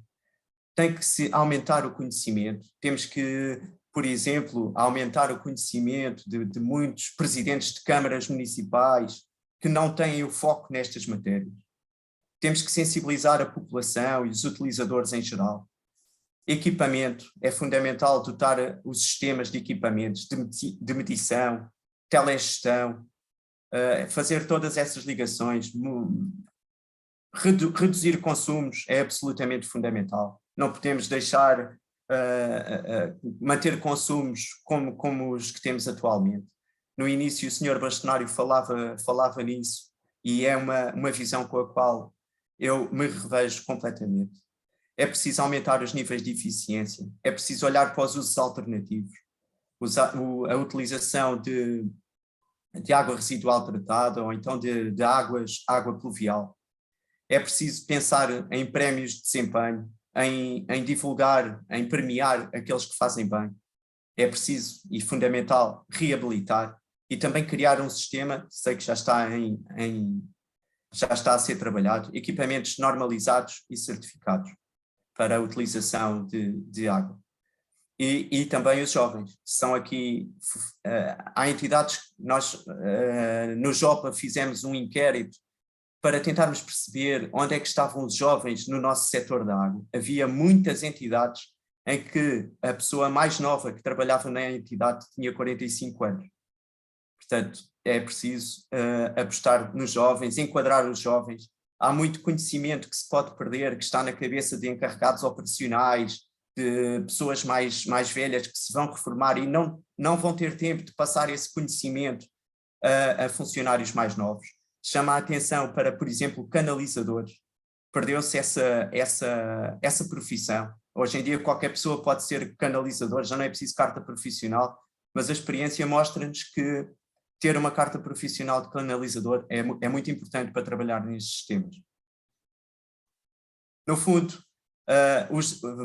Tem que se aumentar o conhecimento, temos que, por exemplo, aumentar o conhecimento de muitos presidentes de câmaras municipais que não têm o foco nestas matérias. Temos que sensibilizar a população e os utilizadores em geral. Equipamento, é fundamental dotar os sistemas de equipamentos de medição, telegestão, fazer todas essas ligações, reduzir consumos é absolutamente fundamental. Não podemos deixar manter consumos como os que temos atualmente. No início o Sr. Bastonário falava nisso e é uma visão com a qual eu me revejo completamente. É preciso aumentar os níveis de eficiência, é preciso olhar para os usos alternativos, a utilização de água residual tratada ou então de água pluvial. É preciso pensar em prémios de desempenho, em divulgar, em premiar aqueles que fazem bem. É preciso e fundamental reabilitar e também criar um sistema, sei que já está a ser trabalhado, equipamentos normalizados e certificados para a utilização de água. E também os jovens. São aqui, há entidades, nós no JOPA fizemos um inquérito para tentarmos perceber onde é que estavam os jovens no nosso setor da água. Havia muitas entidades em que a pessoa mais nova que trabalhava na entidade tinha 45 anos. Portanto, é preciso apostar nos jovens, enquadrar os jovens. Há muito conhecimento que se pode perder, que está na cabeça de encarregados operacionais, de pessoas mais velhas que se vão reformar e não vão ter tempo de passar esse conhecimento a funcionários mais novos. Chama a atenção para, por exemplo, canalizadores. Perdeu-se essa profissão. Hoje em dia qualquer pessoa pode ser canalizador, já não é preciso carta profissional, mas a experiência mostra-nos que ter uma carta profissional de canalizador é muito importante para trabalhar nestes sistemas. No fundo,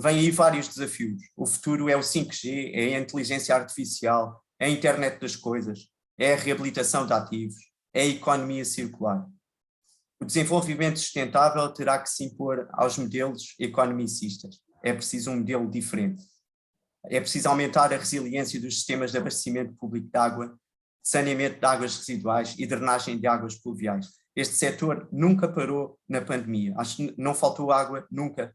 vêm aí vários desafios. O futuro é o 5G, é a inteligência artificial, é a internet das coisas, é a reabilitação de ativos, é a economia circular. O desenvolvimento sustentável terá que se impor aos modelos economicistas. É preciso um modelo diferente. É preciso aumentar a resiliência dos sistemas de abastecimento público de água, saneamento de águas residuais e drenagem de águas pluviais. Este setor nunca parou na pandemia. Acho que não faltou água nunca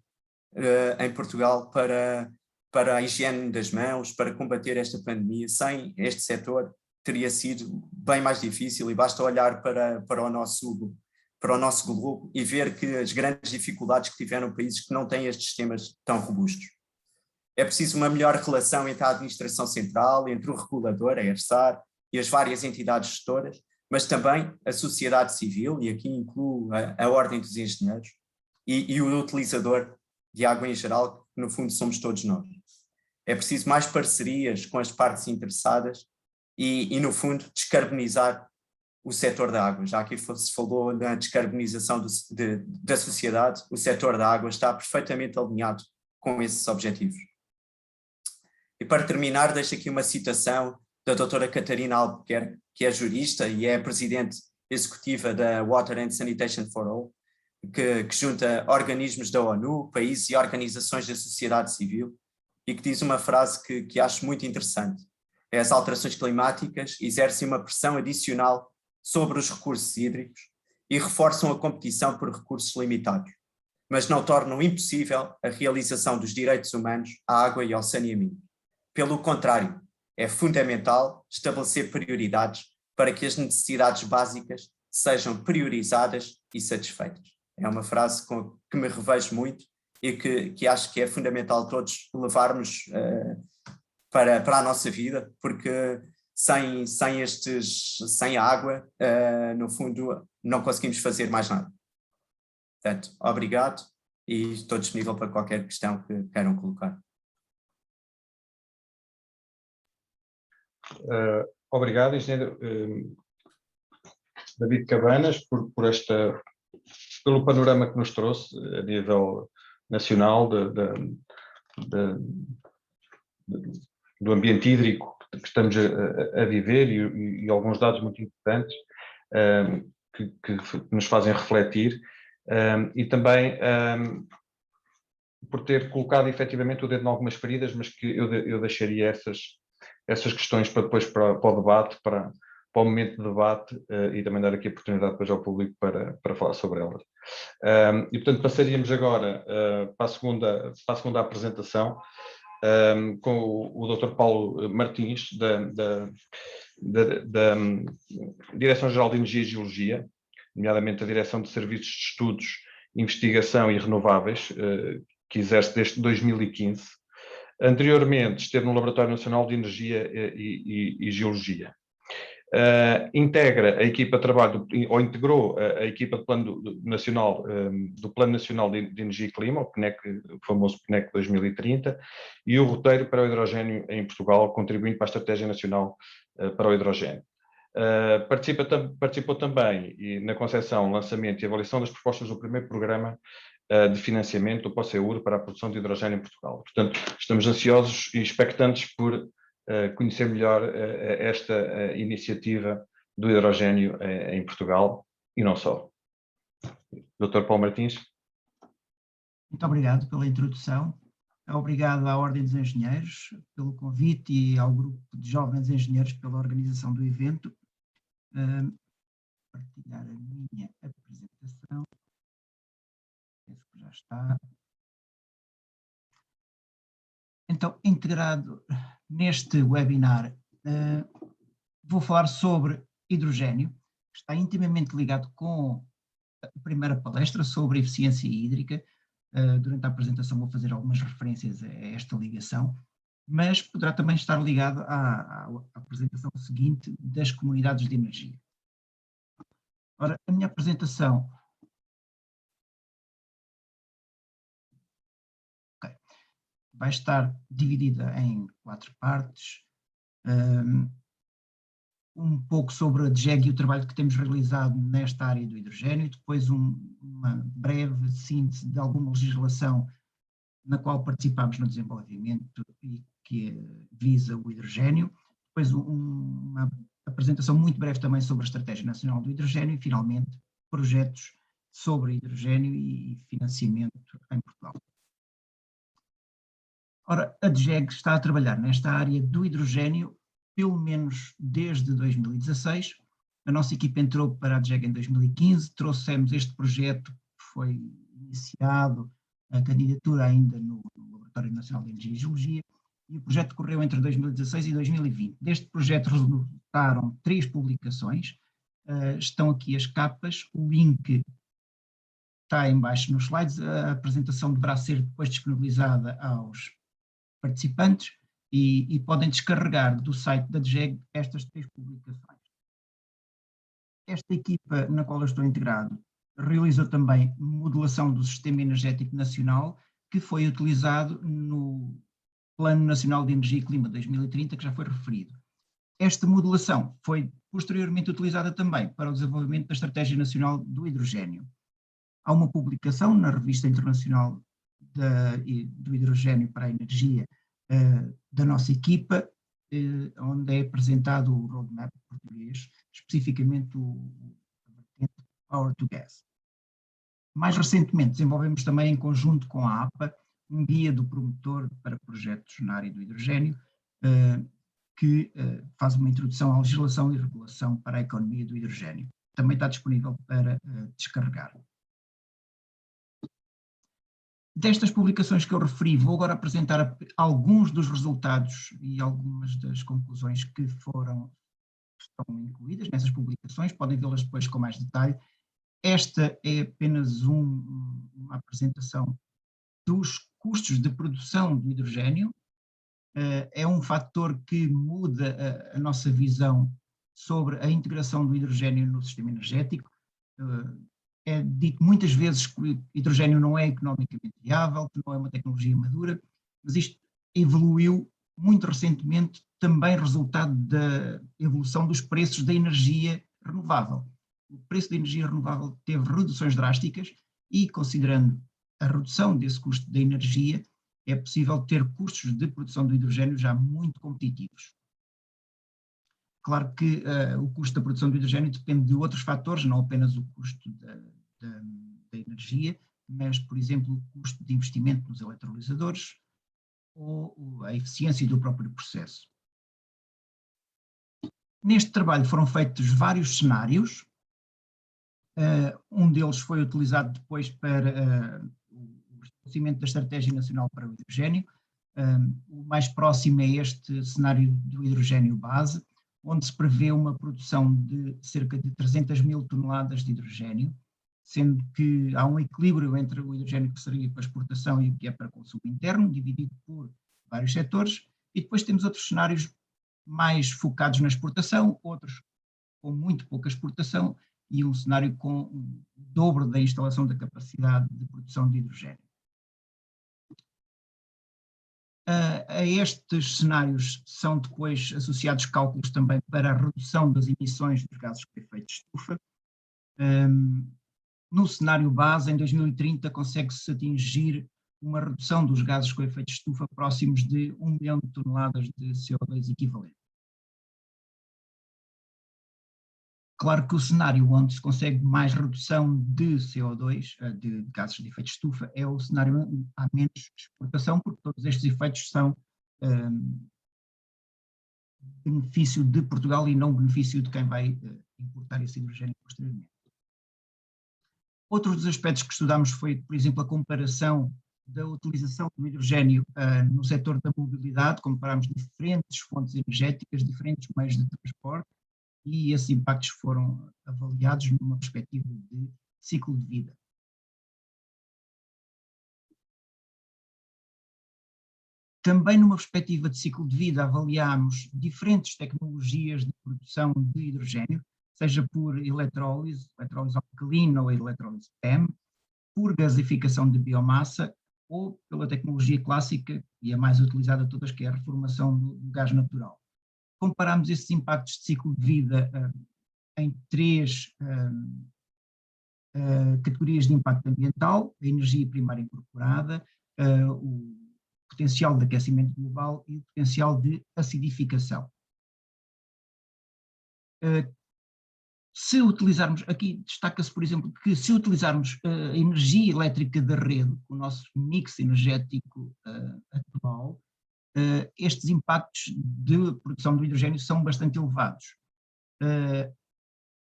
em Portugal para a higiene das mãos, para combater esta pandemia. Sem este setor teria sido bem mais difícil e basta olhar para o nosso globo e ver que as grandes dificuldades que tiveram países que não têm estes sistemas tão robustos. É preciso uma melhor relação entre a administração central, entre o regulador, a ERSAR, e as várias entidades gestoras, mas também a sociedade civil, e aqui incluo a Ordem dos Engenheiros, e o utilizador de água em geral, que no fundo somos todos nós. É preciso mais parcerias com as partes interessadas e no fundo, descarbonizar o setor da água. Já aqui se falou na descarbonização da sociedade, o setor da água está perfeitamente alinhado com esses objetivos. E para terminar, deixo aqui uma citação da doutora Catarina Albuquerque, que é jurista e é presidente executiva da Water and Sanitation for All, que junta organismos da ONU, países e organizações da sociedade civil, e que diz uma frase que acho muito interessante. As alterações climáticas exercem uma pressão adicional sobre os recursos hídricos e reforçam a competição por recursos limitados, mas não tornam impossível a realização dos direitos humanos à água e ao saneamento. Pelo contrário, é fundamental estabelecer prioridades para que as necessidades básicas sejam priorizadas e satisfeitas. É uma frase que me revejo muito e que acho que é fundamental todos levarmos para a nossa vida, porque sem água, no fundo, não conseguimos fazer mais nada. Portanto, obrigado e estou disponível para qualquer questão que queiram colocar. Obrigado, engenheiro David Cabanas, pelo panorama que nos trouxe a nível nacional do ambiente hídrico que estamos a viver e alguns dados muito importantes que nos fazem refletir e também por ter colocado efetivamente o dedo em algumas feridas, mas que eu deixaria essas questões para depois para o debate, para o momento de debate e também dar aqui a oportunidade depois ao público para falar sobre elas. E portanto passaríamos agora para a segunda apresentação com o Dr. Paulo Martins, da Direção-Geral de Energia e Geologia, nomeadamente a Direção de Serviços de Estudos, Investigação e Renováveis, que exerce desde 2015. Anteriormente esteve no Laboratório Nacional de Energia e Geologia. Integra a equipa de trabalho, ou integrou a equipa de Plano Nacional, do Plano Nacional de Energia e Clima, o famoso PNEC 2030, e o roteiro para o hidrogênio em Portugal, contribuindo para a Estratégia Nacional para o Hidrogênio. Participou também na concepção, lançamento e avaliação das propostas do primeiro programa de financiamento do POSEUR para a produção de hidrogênio em Portugal. Portanto, estamos ansiosos e expectantes por conhecer melhor esta iniciativa do hidrogênio em Portugal e não só. Dr. Paulo Martins. Muito obrigado pela introdução. Obrigado à Ordem dos Engenheiros pelo convite e ao grupo de jovens engenheiros pela organização do evento. Partilhar a minha apresentação. Penso que já está. Então, integrado neste webinar, vou falar sobre hidrogênio, que está intimamente ligado com a primeira palestra sobre eficiência hídrica. Durante a apresentação vou fazer algumas referências a esta ligação, mas poderá também estar ligado à apresentação seguinte das comunidades de energia. Ora, a minha apresentação vai estar dividida em 4 partes. Um pouco sobre a DGEG e o trabalho que temos realizado nesta área do hidrogênio, depois uma breve síntese de alguma legislação na qual participamos no desenvolvimento e que visa o hidrogênio, depois uma apresentação muito breve também sobre a Estratégia Nacional do Hidrogênio e, finalmente, projetos sobre hidrogênio e financiamento em Portugal. Ora, a DGEG está a trabalhar nesta área do hidrogênio pelo menos desde 2016. A nossa equipa entrou para a DGEG em 2015, trouxemos este projeto que foi iniciado, a candidatura ainda no Laboratório Nacional de Energia e Geologia, e o projeto decorreu entre 2016 e 2020. Deste projeto resultaram 3 publicações, estão aqui as capas, o link está em baixo nos slides, a apresentação deverá ser depois disponibilizada aos participantes e podem descarregar do site da DGEG estas 3 publicações. Esta equipa na qual eu estou integrado realizou também modelação do Sistema Energético Nacional, que foi utilizado no Plano Nacional de Energia e Clima 2030, que já foi referido. Esta modelação foi posteriormente utilizada também para o desenvolvimento da Estratégia Nacional do Hidrogênio. Há uma publicação na Revista Internacional do Hidrogênio para a Energia da nossa equipa, onde é apresentado o roadmap português, especificamente o Power to Gas. Mais recentemente, desenvolvemos também em conjunto com a APA um guia do promotor para projetos na área do hidrogênio, que faz uma introdução à legislação e regulação para a economia do hidrogênio. Também está disponível para descarregar. Destas publicações que eu referi, vou agora apresentar alguns dos resultados e algumas das conclusões que estão incluídas nessas publicações, podem vê-las depois com mais detalhe. Esta é apenas uma apresentação dos custos de produção do hidrogênio. É um fator que muda a nossa visão sobre a integração do hidrogênio no sistema energético. É dito muitas vezes que o hidrogênio não é economicamente viável, que não é uma tecnologia madura, mas isto evoluiu muito recentemente, também resultado da evolução dos preços da energia renovável. O preço da energia renovável teve reduções drásticas e, considerando a redução desse custo da energia, é possível ter custos de produção do hidrogênio já muito competitivos. Claro que o custo da produção do hidrogênio depende de outros fatores, não apenas o custo da energia, mas, por exemplo, o custo de investimento nos eletrolisadores ou a eficiência do próprio processo. Neste trabalho foram feitos vários cenários. Um deles foi utilizado depois para o estabelecimento da Estratégia Nacional para o Hidrogênio. O mais próximo é este cenário do hidrogênio base, onde se prevê uma produção de cerca de 300 mil toneladas de hidrogênio, sendo que há um equilíbrio entre o hidrogênio que seria para exportação e o que é para consumo interno, dividido por vários setores, e depois temos outros cenários mais focados na exportação, outros com muito pouca exportação, e um cenário com o dobro da instalação da capacidade de produção de hidrogênio. A estes cenários são depois associados cálculos também para a redução das emissões dos gases com efeito de estufa. No cenário base, em 2030, consegue-se atingir uma redução dos gases com efeito de estufa próximos de 1 milhão de toneladas de CO2 equivalente. Claro que o cenário onde se consegue mais redução de CO2, de gases de efeito de estufa, é o cenário onde há menos exportação, porque todos estes efeitos são benefício de Portugal e não benefício de quem vai importar esse hidrogênio posteriormente. Outro dos aspectos que estudámos foi, por exemplo, a comparação da utilização do hidrogênio no setor da mobilidade. Comparámos diferentes fontes energéticas, diferentes meios de transporte, e esses impactos foram avaliados numa perspectiva de ciclo de vida. Também numa perspectiva de ciclo de vida avaliámos diferentes tecnologias de produção de hidrogênio, seja por eletrólise alcalina ou eletrólise PEM, por gasificação de biomassa ou pela tecnologia clássica, e a mais utilizada de todas, que é a reformação do gás natural. Comparámos esses impactos de ciclo de vida em três categorias de impacto ambiental: a energia primária incorporada, o potencial de aquecimento global e o potencial de acidificação. Se utilizarmos, aqui destaca-se, por exemplo, que se utilizarmos a energia elétrica da rede, o nosso mix energético atual, estes impactos de produção do hidrogênio são bastante elevados.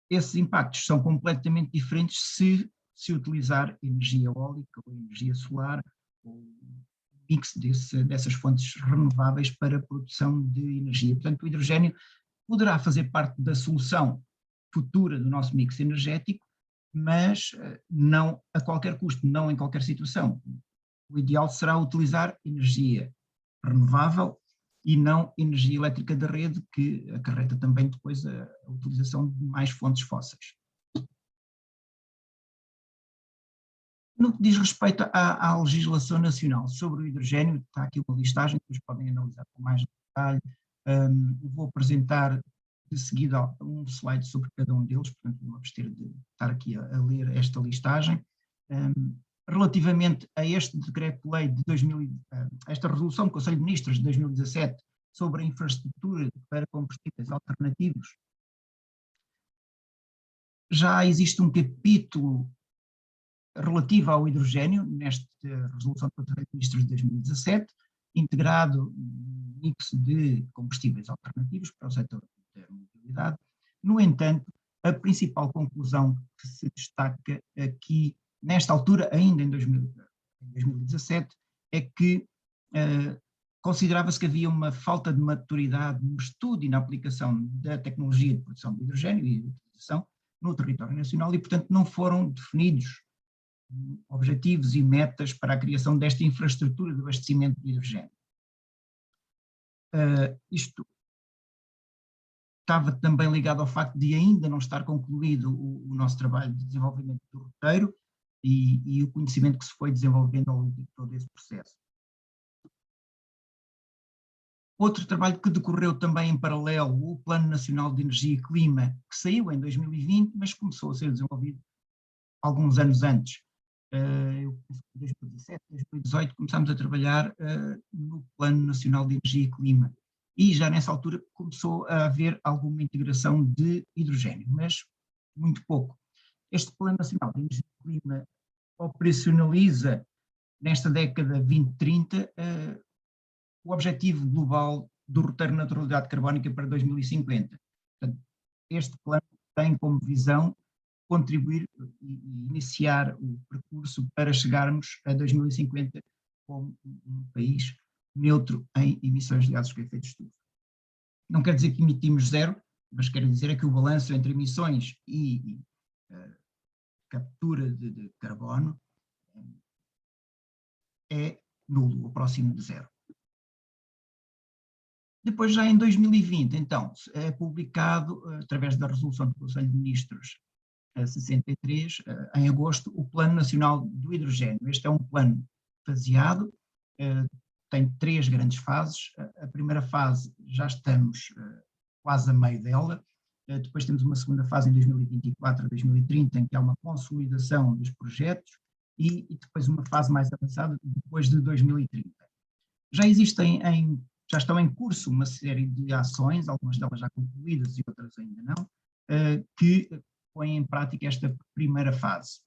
Esses impactos são completamente diferentes se utilizar energia eólica ou energia solar, ou mix dessas fontes renováveis para a produção de energia. Portanto, o hidrogênio poderá fazer parte da solução futura do nosso mix energético, mas não a qualquer custo, não em qualquer situação. O ideal será utilizar energia renovável e não energia elétrica da rede, que acarreta também depois a utilização de mais fontes fósseis. No que diz respeito à legislação nacional sobre o hidrogênio, está aqui uma listagem, depois podem analisar com mais detalhe. Vou apresentar de seguida um slide sobre cada um deles, portanto vou abster de estar aqui a ler esta listagem. Relativamente a este decreto-lei de esta resolução do Conselho de Ministros de 2017 sobre a infraestrutura para combustíveis alternativos, já existe um capítulo relativo ao hidrogênio nesta resolução do Conselho de Ministros de 2017, integrado no mix de combustíveis alternativos para o setor da mobilidade. No entanto, a principal conclusão que se destaca aqui, nesta altura, ainda em em 2017, é que considerava-se que havia uma falta de maturidade no estudo e na aplicação da tecnologia de produção de hidrogênio e de utilização no território nacional e, portanto, não foram definidos objetivos e metas para a criação desta infraestrutura de abastecimento de hidrogênio. Isto estava também ligado ao facto de ainda não estar concluído o nosso trabalho de desenvolvimento do roteiro e o conhecimento que se foi desenvolvendo ao longo de todo esse processo. Outro trabalho que decorreu também em paralelo, o Plano Nacional de Energia e Clima, que saiu em 2020, mas começou a ser desenvolvido alguns anos antes. Em 2017, 2018, começámos a trabalhar no Plano Nacional de Energia e Clima. E já nessa altura começou a haver alguma integração de hidrogênio, mas muito pouco. Este Plano Nacional de Energia e Clima operacionaliza, nesta década 2030, o objetivo global do roteiro de neutralidade carbónica para 2050. Portanto, este plano tem como visão contribuir e iniciar o percurso para chegarmos a 2050 como um país neutro em emissões de gases com efeito de estufa. Não quer dizer que emitimos zero, mas quer dizer é que o balanço entre emissões e captura de carbono é nulo, ou próximo de zero. Depois, já em 2020, então, é publicado, através da resolução do Conselho de Ministros 63, em agosto, o Plano Nacional do Hidrogênio. Este é um plano faseado, tem 3 grandes fases. A primeira fase já estamos quase a meio dela, depois temos uma segunda fase em 2024 a 2030, em que há uma consolidação dos projetos, e depois uma fase mais avançada depois de 2030. Já estão em curso uma série de ações, algumas delas já concluídas e outras ainda não, que põem em prática esta primeira fase.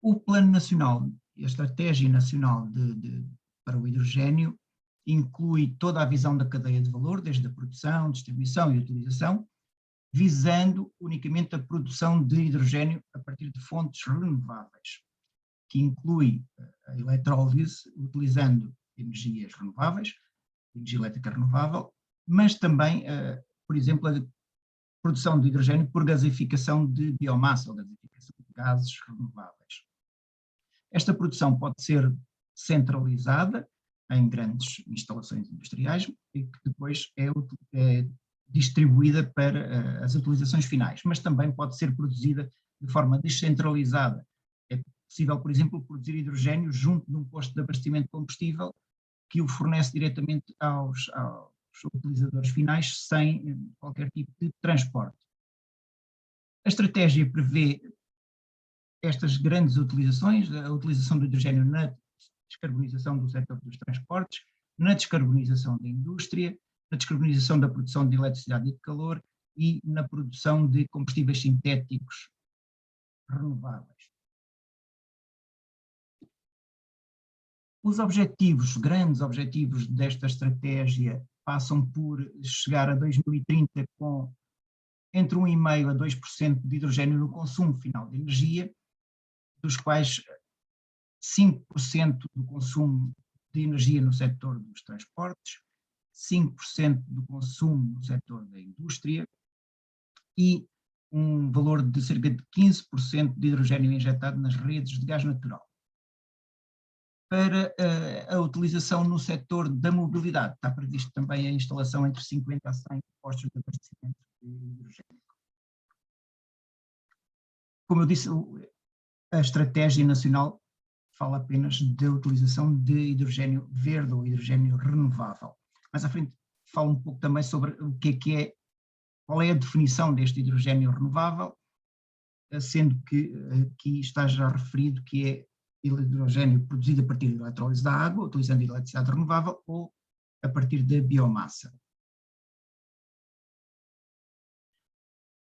O Plano Nacional, a Estratégia Nacional para o Hidrogênio, inclui toda a visão da cadeia de valor, desde a produção, distribuição e utilização, visando unicamente a produção de hidrogênio a partir de fontes renováveis, que inclui a eletrólise, utilizando energias renováveis, energia elétrica renovável, mas também, por exemplo, a produção de hidrogênio por gasificação de biomassa ou gasificação de gases renováveis. Esta produção pode ser centralizada em grandes instalações industriais e que depois é distribuída para as utilizações finais, mas também pode ser produzida de forma descentralizada. É possível, por exemplo, produzir hidrogênio junto de um posto de abastecimento de combustível que o fornece diretamente aos utilizadores finais sem qualquer tipo de transporte. A estratégia prevê estas grandes utilizações, a utilização do hidrogênio na descarbonização do setor dos transportes, na descarbonização da indústria, na descarbonização da produção de eletricidade e de calor e na produção de combustíveis sintéticos renováveis. Os grandes objetivos desta estratégia passam por chegar a 2030 com entre 1,5% a 2% de hidrogênio no consumo final de energia, dos quais 5% do consumo de energia no setor dos transportes, 5% do consumo no setor da indústria e um valor de cerca de 15% de hidrogênio injetado nas redes de gás natural. Para a utilização no setor da mobilidade, está previsto também a instalação entre 50 a 100 postos de abastecimento de hidrogênio. Como eu disse, a estratégia nacional fala apenas da utilização de hidrogênio verde ou hidrogênio renovável. Mais à frente fala um pouco também sobre o que qual é a definição deste hidrogênio renovável, sendo que aqui está já referido que é hidrogênio produzido a partir da eletrólise da água, utilizando eletricidade renovável ou a partir da biomassa.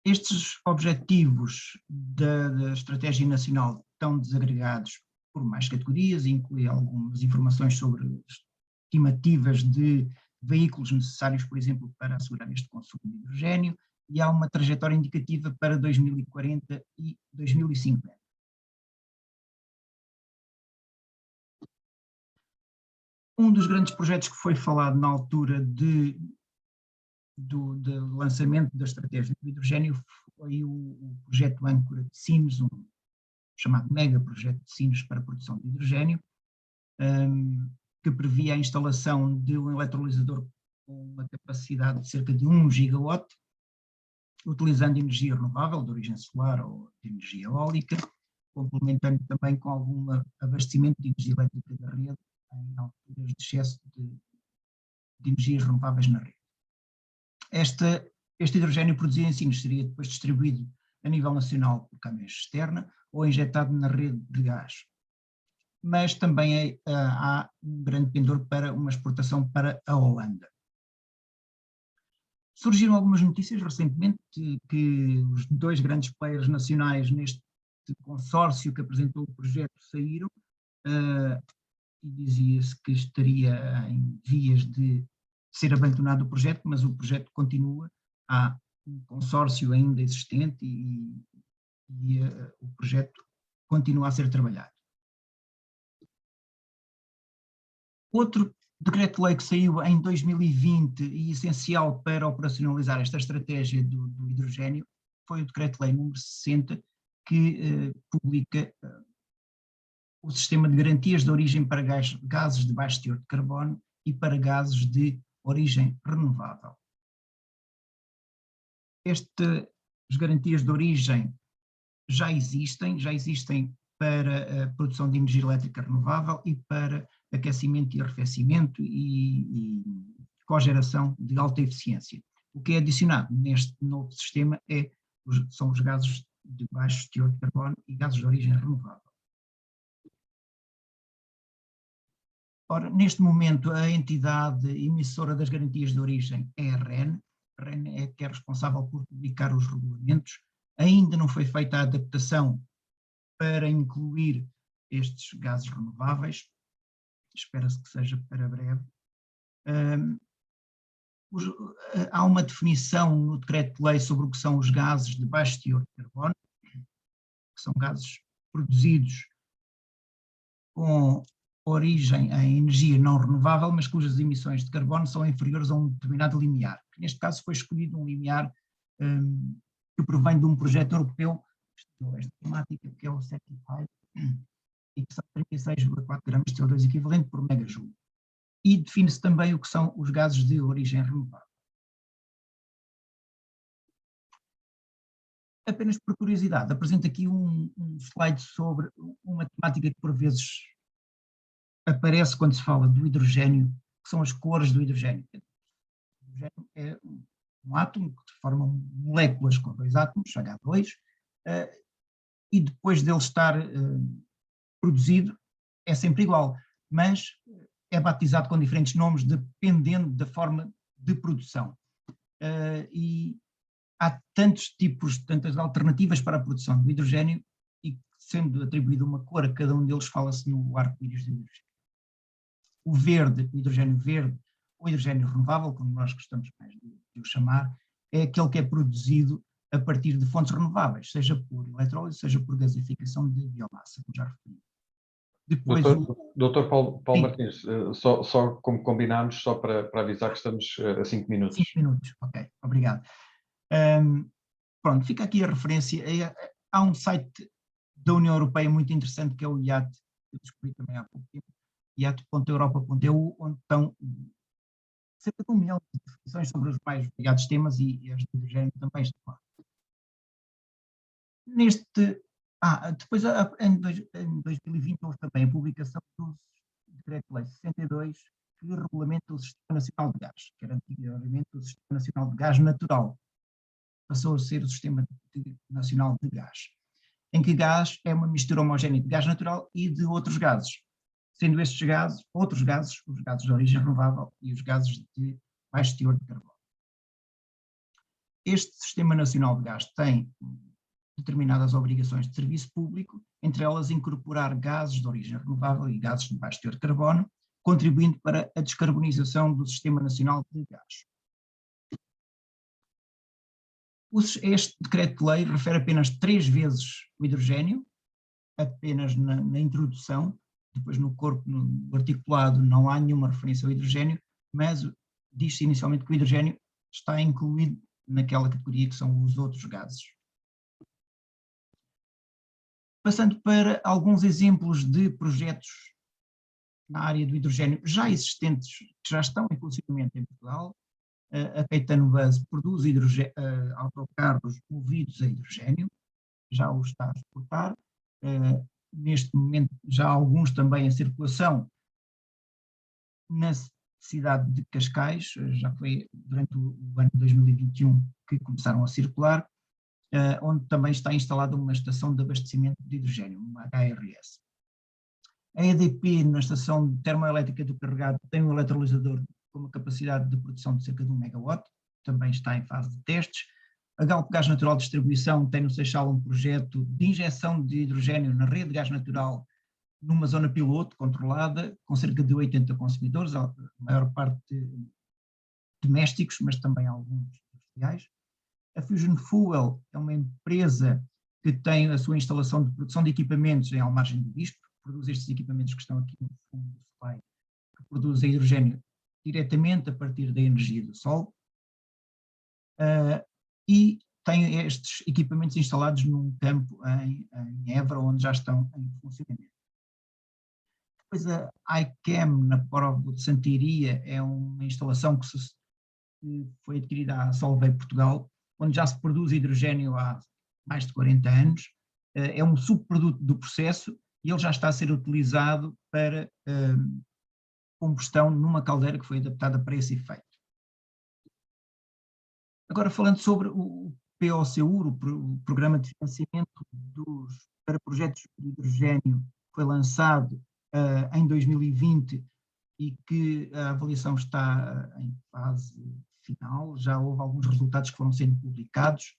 Estes objetivos da Estratégia Nacional estão desagregados por mais categorias e incluem algumas informações sobre estimativas de veículos necessários, por exemplo, para assegurar este consumo de hidrogênio, e há uma trajetória indicativa para 2040 e 2050. Um dos grandes projetos que foi falado na altura do lançamento da estratégia do hidrogênio foi o projeto âncora de Sines, um chamado mega projeto de Sines para a produção de hidrogênio, que previa a instalação de um eletrolisador com uma capacidade de cerca de 1 gigawatt, utilizando energia renovável, de origem solar ou de energia eólica, complementando também com algum abastecimento de energia elétrica da rede em alturas de excesso de energias renováveis na rede. Este hidrogênio produzido em Sines seria depois distribuído a nível nacional por câmara externa ou injetado na rede de gás. Mas também há um grande pendor para uma exportação para a Holanda. Surgiram algumas notícias recentemente que os 2 grandes players nacionais neste consórcio que apresentou o projeto saíram, e dizia-se que estaria em vias de ser abandonado o projeto, mas o projeto continua, há um consórcio ainda existente e o projeto continua a ser trabalhado. Outro decreto-lei que saiu em 2020 e essencial para operacionalizar esta estratégia do hidrogênio foi o decreto-lei número 60, que publica o sistema de garantias de origem para gases de baixo teor de carbono e para gases de origem renovável. Estas garantias de origem já existem para a produção de energia elétrica renovável e para aquecimento e arrefecimento e cogeração de alta eficiência. O que é adicionado neste novo sistema são os gases de baixo teor de carbono e gases de origem renovável. Ora, neste momento, a entidade emissora das garantias de origem é a REN. A REN é que é responsável por publicar os regulamentos. Ainda não foi feita a adaptação para incluir estes gases renováveis. Espera-se que seja para breve. Há uma definição no decreto-lei sobre o que são os gases de baixo teor de carbono, que são gases produzidos com origem em energia não renovável, mas cujas emissões de carbono são inferiores a um determinado limiar. Neste caso foi escolhido um limiar que provém de um projeto europeu que estudou esta temática, que é o Certified, e que são 36,4 gramas de CO2 equivalente por megajoule. E define-se também o que são os gases de origem renovável. Apenas por curiosidade, apresento aqui um slide sobre uma temática que por vezes aparece quando se fala do hidrogênio, que são as cores do hidrogênio. O hidrogênio é um átomo que formam moléculas com 2 átomos, H2, e depois dele estar produzido é sempre igual, mas é batizado com diferentes nomes dependendo da forma de produção. E há tantas alternativas para a produção do hidrogênio e sendo atribuída uma cor a cada um deles fala-se no arco-íris do hidrogênio. O verde, o hidrogênio verde, ou hidrogênio renovável, como nós gostamos mais de o chamar, é aquele que é produzido a partir de fontes renováveis, seja por eletrólise, seja por gasificação de biomassa, como já referi. Depois Doutor Paulo Martins, só como combinámos, só para avisar que estamos a 5 minutos. 5 minutos, ok, obrigado. Pronto, fica aqui a referência. Há um site da União Europeia muito interessante que é o IAT, que eu descobri também há pouco tempo, iat.europa.eu, onde estão cerca de 1 milhão de definições sobre os mais variados temas e as de hidrogênio também estão lá. Depois, em 2020, houve também a publicação do Decreto-Lei 62, que regulamenta o Sistema Nacional de Gás, que era antigamente o Sistema Nacional de Gás Natural. Passou a ser o Sistema Nacional de Gás, em que gás é uma mistura homogénea de gás natural e de outros gases, sendo estes gases, outros gases, os gases de origem renovável e os gases de baixo teor de carbono. Este Sistema Nacional de Gás tem determinadas obrigações de serviço público, entre elas incorporar gases de origem renovável e gases de baixo teor de carbono, contribuindo para a descarbonização do Sistema Nacional de Gás. Este decreto-lei refere apenas 3 vezes o hidrogênio, apenas na introdução, depois no corpo, no articulado, não há nenhuma referência ao hidrogênio, mas diz-se inicialmente que o hidrogênio está incluído naquela categoria que são os outros gases. Passando para alguns exemplos de projetos na área do hidrogênio já existentes, que já estão em funcionamento em Portugal. A Caetano Bus produz autocarros movidos a hidrogênio, já o está a exportar. Neste momento já há alguns também em circulação na cidade de Cascais, já foi durante o ano de 2021 que começaram a circular, onde também está instalada uma estação de abastecimento de hidrogênio, uma HRS. A EDP, na estação termoelétrica do Carregado, tem um eletrolisador com uma capacidade de produção de cerca de 1 megawatt, também está em fase de testes. A Galp Gás Natural de Distribuição tem no Seixal um projeto de injeção de hidrogênio na rede de gás natural numa zona piloto controlada, com cerca de 80 consumidores, a maior parte domésticos, mas também alguns industriais. A Fusion Fuel é uma empresa que tem a sua instalação de produção de equipamentos em Almargem do Bispo, produz estes equipamentos que estão aqui no fundo do slide, que produzem hidrogênio diretamente a partir da energia do sol, e tem estes equipamentos instalados num campo em Évora, onde já estão em funcionamento. Depois a iChem, na Póvoa de Santiria, é uma instalação que foi adquirida à Solvay Portugal, onde já se produz hidrogênio há mais de 40 anos, é um subproduto do processo e ele já está a ser utilizado para combustão numa caldeira que foi adaptada para esse efeito. Agora falando sobre o POCUR, o Programa de Financiamento para Projetos de Hidrogênio, foi lançado em 2020 e que a avaliação está em fase final, já houve alguns resultados que foram sendo publicados.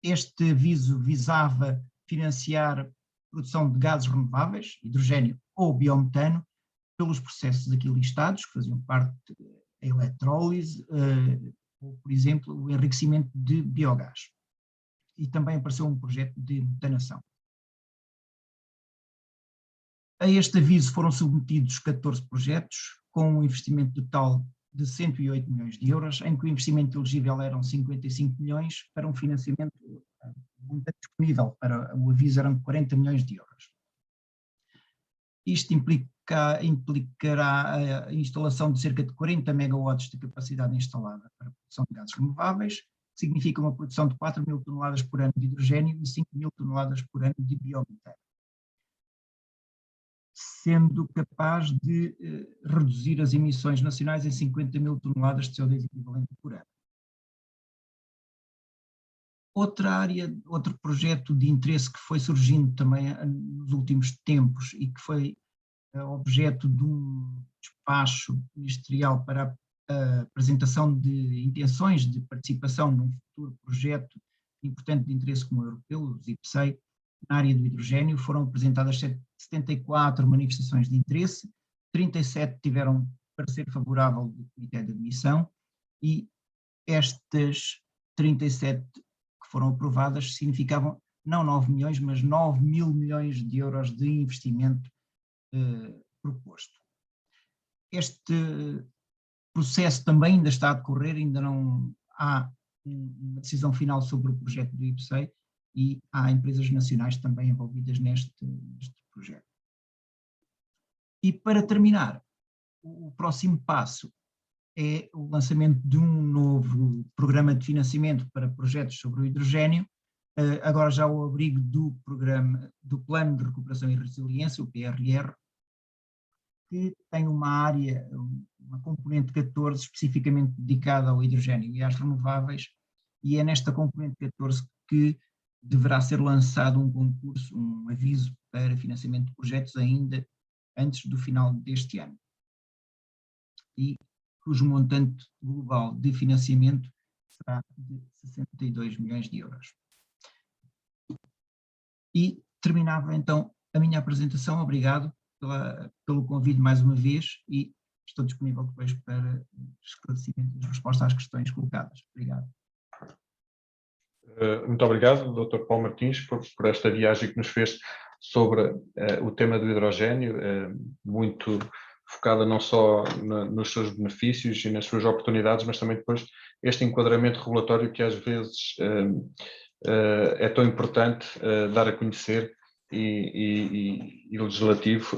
Este aviso visava financiar a produção de gases renováveis, hidrogênio ou biometano, pelos processos aqui listados, que faziam parte da eletrólise, ou, por exemplo, o enriquecimento de biogás. E também apareceu um projeto de metanação. A este aviso foram submetidos 14 projetos, com um investimento total de 108 milhões de euros, em que o investimento elegível eram 55 milhões, para um financiamento muito disponível para o aviso eram 40 milhões de euros. Isto implicará a instalação de cerca de 40 megawatts de capacidade instalada para a produção de gases renováveis, que significa uma produção de 4 mil toneladas por ano de hidrogênio e 5 mil toneladas por ano de biometano, sendo capaz de reduzir as emissões nacionais em 50 mil toneladas de CO2 equivalente por ano. Outra área, outro projeto de interesse que foi surgindo também nos últimos tempos e que foi objeto de um despacho ministerial para a apresentação de intenções de participação num futuro projeto importante de interesse comum europeu, os IPCEI, na área do hidrogênio, foram apresentadas 74 manifestações de interesse, 37 tiveram parecer favorável do Comitê de Admissão e estas 37 que foram aprovadas significavam não 9 milhões, mas 9 mil milhões de euros de investimento proposto. Este processo também ainda está a decorrer, ainda não há uma decisão final sobre o projeto do IPCEI e há empresas nacionais também envolvidas neste projeto. E para terminar, o próximo passo é o lançamento de um novo programa de financiamento para projetos sobre o hidrogênio, agora já ao abrigo do Plano de Recuperação e Resiliência, o PRR, que tem uma área, uma componente 14 especificamente dedicada ao hidrogênio e às renováveis, e é nesta componente 14 que deverá ser lançado um concurso, um aviso para financiamento de projetos ainda antes do final deste ano, e cujo montante global de financiamento será de 62 milhões de euros. E terminava então a minha apresentação. Obrigado pelo convite mais uma vez e estou disponível depois para esclarecimento das respostas às questões colocadas. Obrigado. Muito obrigado, Dr. Paulo Martins, por esta viagem que nos fez sobre o tema do hidrogénio, muito focada não só nos seus benefícios e nas suas oportunidades, mas também depois este enquadramento regulatório que às vezes é tão importante dar a conhecer e legislativo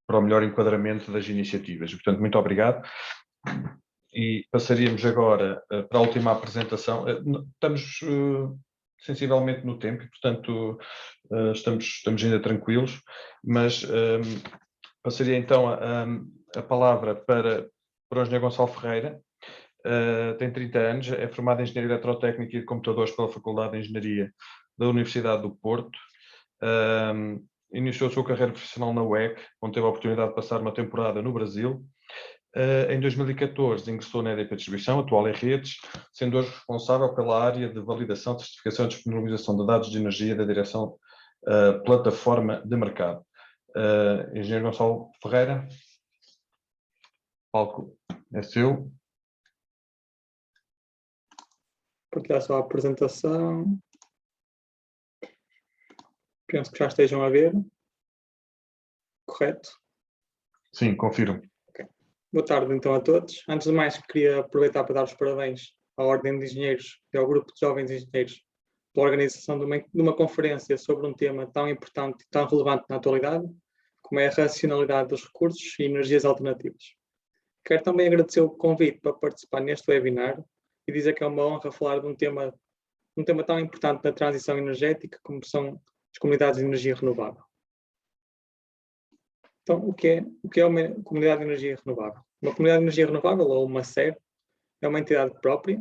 para o melhor enquadramento das iniciativas. Portanto, muito obrigado. E passaríamos agora para a última apresentação. Estamos sensivelmente no tempo e, portanto, estamos ainda tranquilos, mas passaria então a palavra para o engenheiro Gonçalo Ferreira. Tem 30 anos, é formado em Engenharia Eletrotécnica e de Computadores pela Faculdade de Engenharia da Universidade do Porto. Iniciou a sua carreira profissional na UEC, onde teve a oportunidade de passar uma temporada no Brasil. Em 2014 ingressou na EDP Distribuição, atual em Redes, sendo hoje responsável pela área de validação, certificação e disponibilização de dados de energia da direção plataforma de mercado. Engenheiro Gonçalo Ferreira, o palco é seu. Partilhar só a apresentação. Penso que já estejam a ver. Correto? Sim, confirmo. Boa tarde então a todos. Antes de mais, queria aproveitar para dar os parabéns à Ordem de Engenheiros e ao Grupo de Jovens Engenheiros pela organização de uma conferência sobre um tema tão importante e tão relevante na atualidade, como é a racionalidade dos recursos e energias alternativas. Quero também agradecer o convite para participar neste webinar e dizer que é uma honra falar de um tema tão importante na transição energética como são as comunidades de energia renovável. Então, o que é uma comunidade de energia renovável? Uma comunidade de energia renovável, ou uma CER, é uma entidade própria,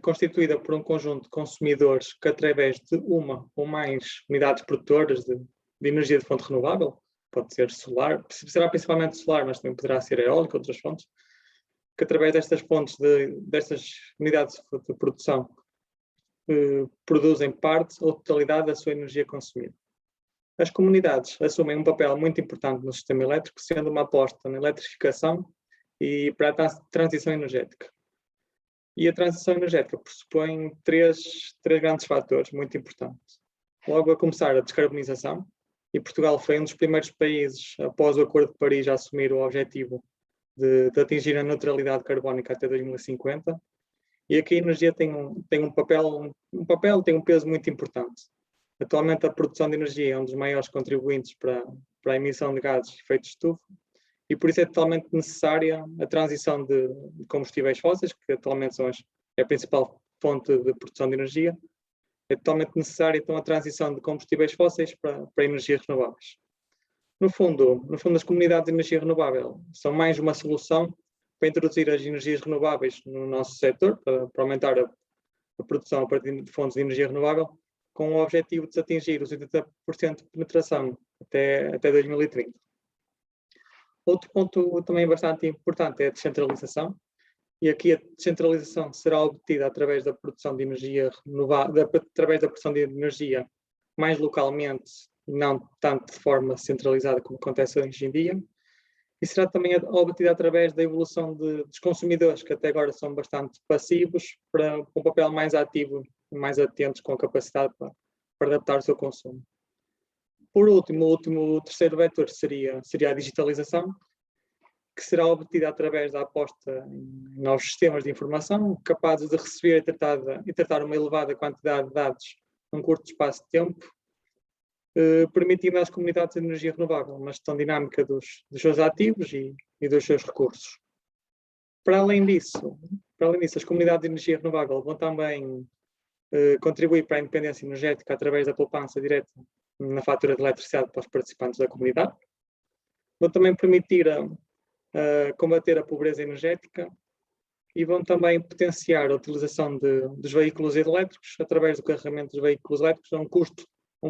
constituída por um conjunto de consumidores que, através de uma ou mais unidades produtoras de energia de fonte renovável, pode ser solar, será principalmente solar, mas também poderá ser eólica, outras fontes, que através destas fontes, destas unidades de produção, produzem parte ou totalidade da sua energia consumida. As comunidades assumem um papel muito importante no sistema elétrico, sendo uma aposta na eletrificação e para a transição energética. E a transição energética pressupõe três grandes fatores muito importantes. Logo a começar a descarbonização, e Portugal foi um dos primeiros países, após o Acordo de Paris, a assumir o objetivo de atingir a neutralidade carbónica até 2050. E aqui a energia tem um peso muito importante. Atualmente a produção de energia é um dos maiores contribuintes para a emissão de gases de efeito de estufa e por isso é totalmente necessária a transição de combustíveis fósseis, que atualmente é a principal fonte de produção de energia. É totalmente necessária então a transição de combustíveis fósseis para energias renováveis. No fundo, as comunidades de energia renovável são mais uma solução para introduzir as energias renováveis no nosso setor, para aumentar a produção a partir de fontes de energia renovável, com o objetivo de se atingir os 80% de penetração até 2030. Outro ponto também bastante importante é a descentralização, e aqui a descentralização será obtida através da produção de energia renovável, através da produção de energia mais localmente, não tanto de forma centralizada como acontece hoje em dia, e será também obtida através da evolução dos consumidores, que até agora são bastante passivos, para um papel mais ativo e mais atentos com a capacidade para adaptar o seu consumo. Por último, o terceiro vetor seria a digitalização, que será obtida através da aposta em novos sistemas de informação, capazes de receber e tratar uma elevada quantidade de dados num curto espaço de tempo, permitindo às comunidades de energia renovável uma gestão dinâmica dos seus ativos e dos seus recursos. Para além disso, as comunidades de energia renovável vão também contribuir para a independência energética através da poupança direta na fatura de eletricidade para os participantes da comunidade. Vão também permitir combater a pobreza energética e vão também potenciar a utilização dos veículos elétricos através do carregamento dos veículos elétricos a um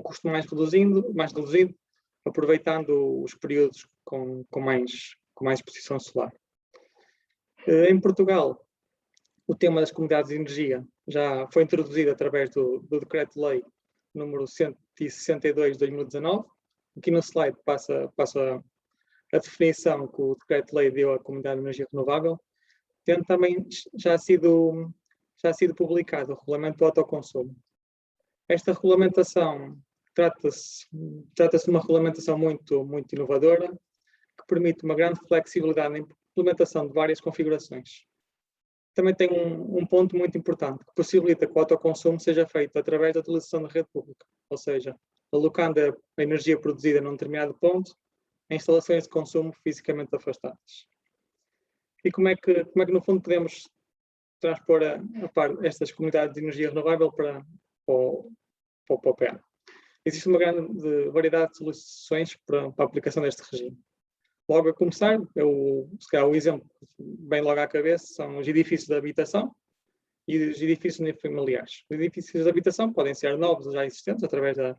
custo mais reduzido, aproveitando os períodos com mais exposição solar. Em Portugal, o tema das comunidades de energia já foi introduzido através do Decreto-Lei número 162 de 2019. Aqui no slide passa a definição que o Decreto-Lei deu à comunidade de energia renovável, tendo também já sido publicado o Regulamento do Autoconsumo. Esta regulamentação trata-se de uma regulamentação muito inovadora, que permite uma grande flexibilidade na implementação de várias configurações. Também tem um ponto muito importante, que possibilita que o autoconsumo seja feito através da utilização da rede pública, ou seja, alocando a energia produzida num determinado ponto em instalações de consumo fisicamente afastadas. E como é que no fundo podemos transpor estas comunidades de energia renovável para o PER? Existe uma grande variedade de soluções para a aplicação deste regime. Logo a começar, se calhar o exemplo que vem logo à cabeça são os edifícios de habitação e os edifícios unifamiliares. Os edifícios de habitação podem ser novos ou já existentes, através da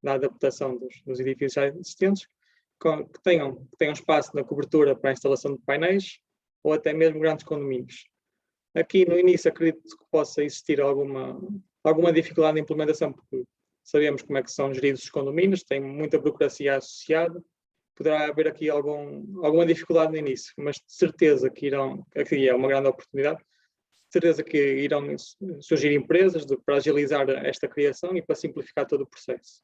adaptação dos edifícios já existentes, que tenham espaço na cobertura para a instalação de painéis ou até mesmo grandes condomínios. Aqui no início acredito que possa existir alguma dificuldade de implementação, porque sabemos como é que são geridos os condomínios, tem muita burocracia associada, poderá haver aqui alguma dificuldade no início, mas de certeza que aqui é uma grande oportunidade, de certeza que irão surgir empresas para agilizar esta criação e para simplificar todo o processo.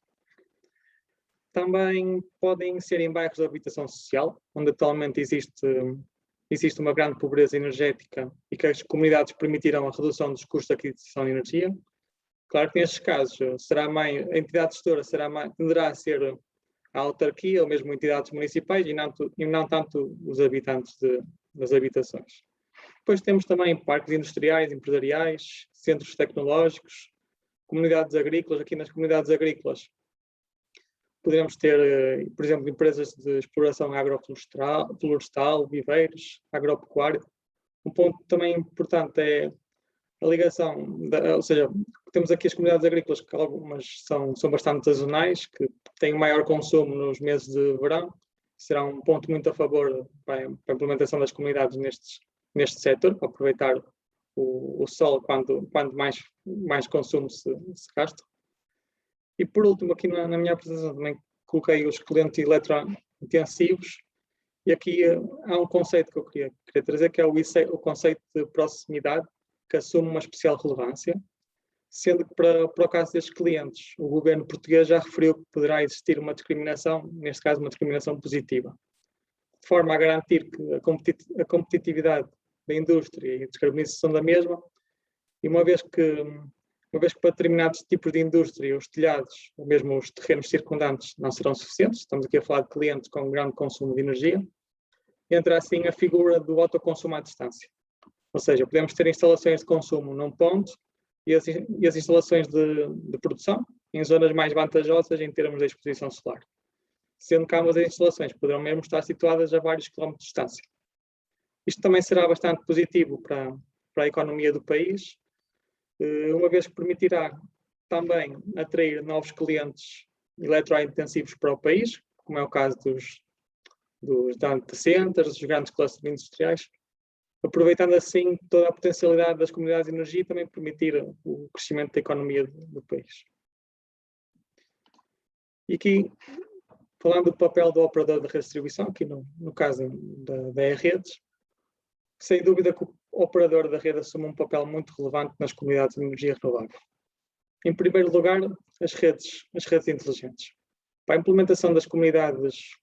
Também podem ser em bairros de habitação social, onde atualmente existe uma grande pobreza energética e que as comunidades permitirão a redução dos custos de aquisição de energia. Claro que nestes casos a entidade gestora tenderá a ser a autarquia ou mesmo entidades municipais e não tanto os habitantes das habitações. Depois temos também parques industriais, empresariais, centros tecnológicos, comunidades agrícolas. Aqui nas comunidades agrícolas poderemos ter, por exemplo, empresas de exploração agroflorestal, viveiros, agropecuário. Um ponto também importante é a ligação, ou seja, temos aqui as comunidades agrícolas, que algumas são bastante sazonais, que têm maior consumo nos meses de verão. Será um ponto muito a favor para a implementação das comunidades neste setor, para aproveitar o sol quando mais consumo se gasta. E por último, aqui na minha apresentação também coloquei os clientes eletrointensivos, e aqui há um conceito que eu queria trazer, que é o conceito de proximidade, que assume uma especial relevância, sendo que para o caso destes clientes, o governo português já referiu que poderá existir uma discriminação, neste caso uma discriminação positiva, de forma a garantir que a competitividade da indústria e a descarbonização da mesma, e uma vez que para determinados tipos de indústria os telhados, ou mesmo os terrenos circundantes, não serão suficientes, estamos aqui a falar de clientes com grande consumo de energia, entra assim a figura do autoconsumo à distância. Ou seja, podemos ter instalações de consumo num ponto e as instalações de produção em zonas mais vantajosas em termos de exposição solar, sendo que ambas as instalações poderão mesmo estar situadas a vários quilómetros de distância. Isto também será bastante positivo para a economia do país, uma vez que permitirá também atrair novos clientes eletrointensivos para o país, como é o caso dos data centers, dos grandes clusters industriais, aproveitando assim toda a potencialidade das comunidades de energia e também permitir o crescimento da economia do país. E aqui, falando do papel do operador da redistribuição, aqui no caso da E-Redes, sem dúvida que o operador da rede assume um papel muito relevante nas comunidades de energia renovável. Em primeiro lugar, as redes inteligentes. Para a implementação das comunidades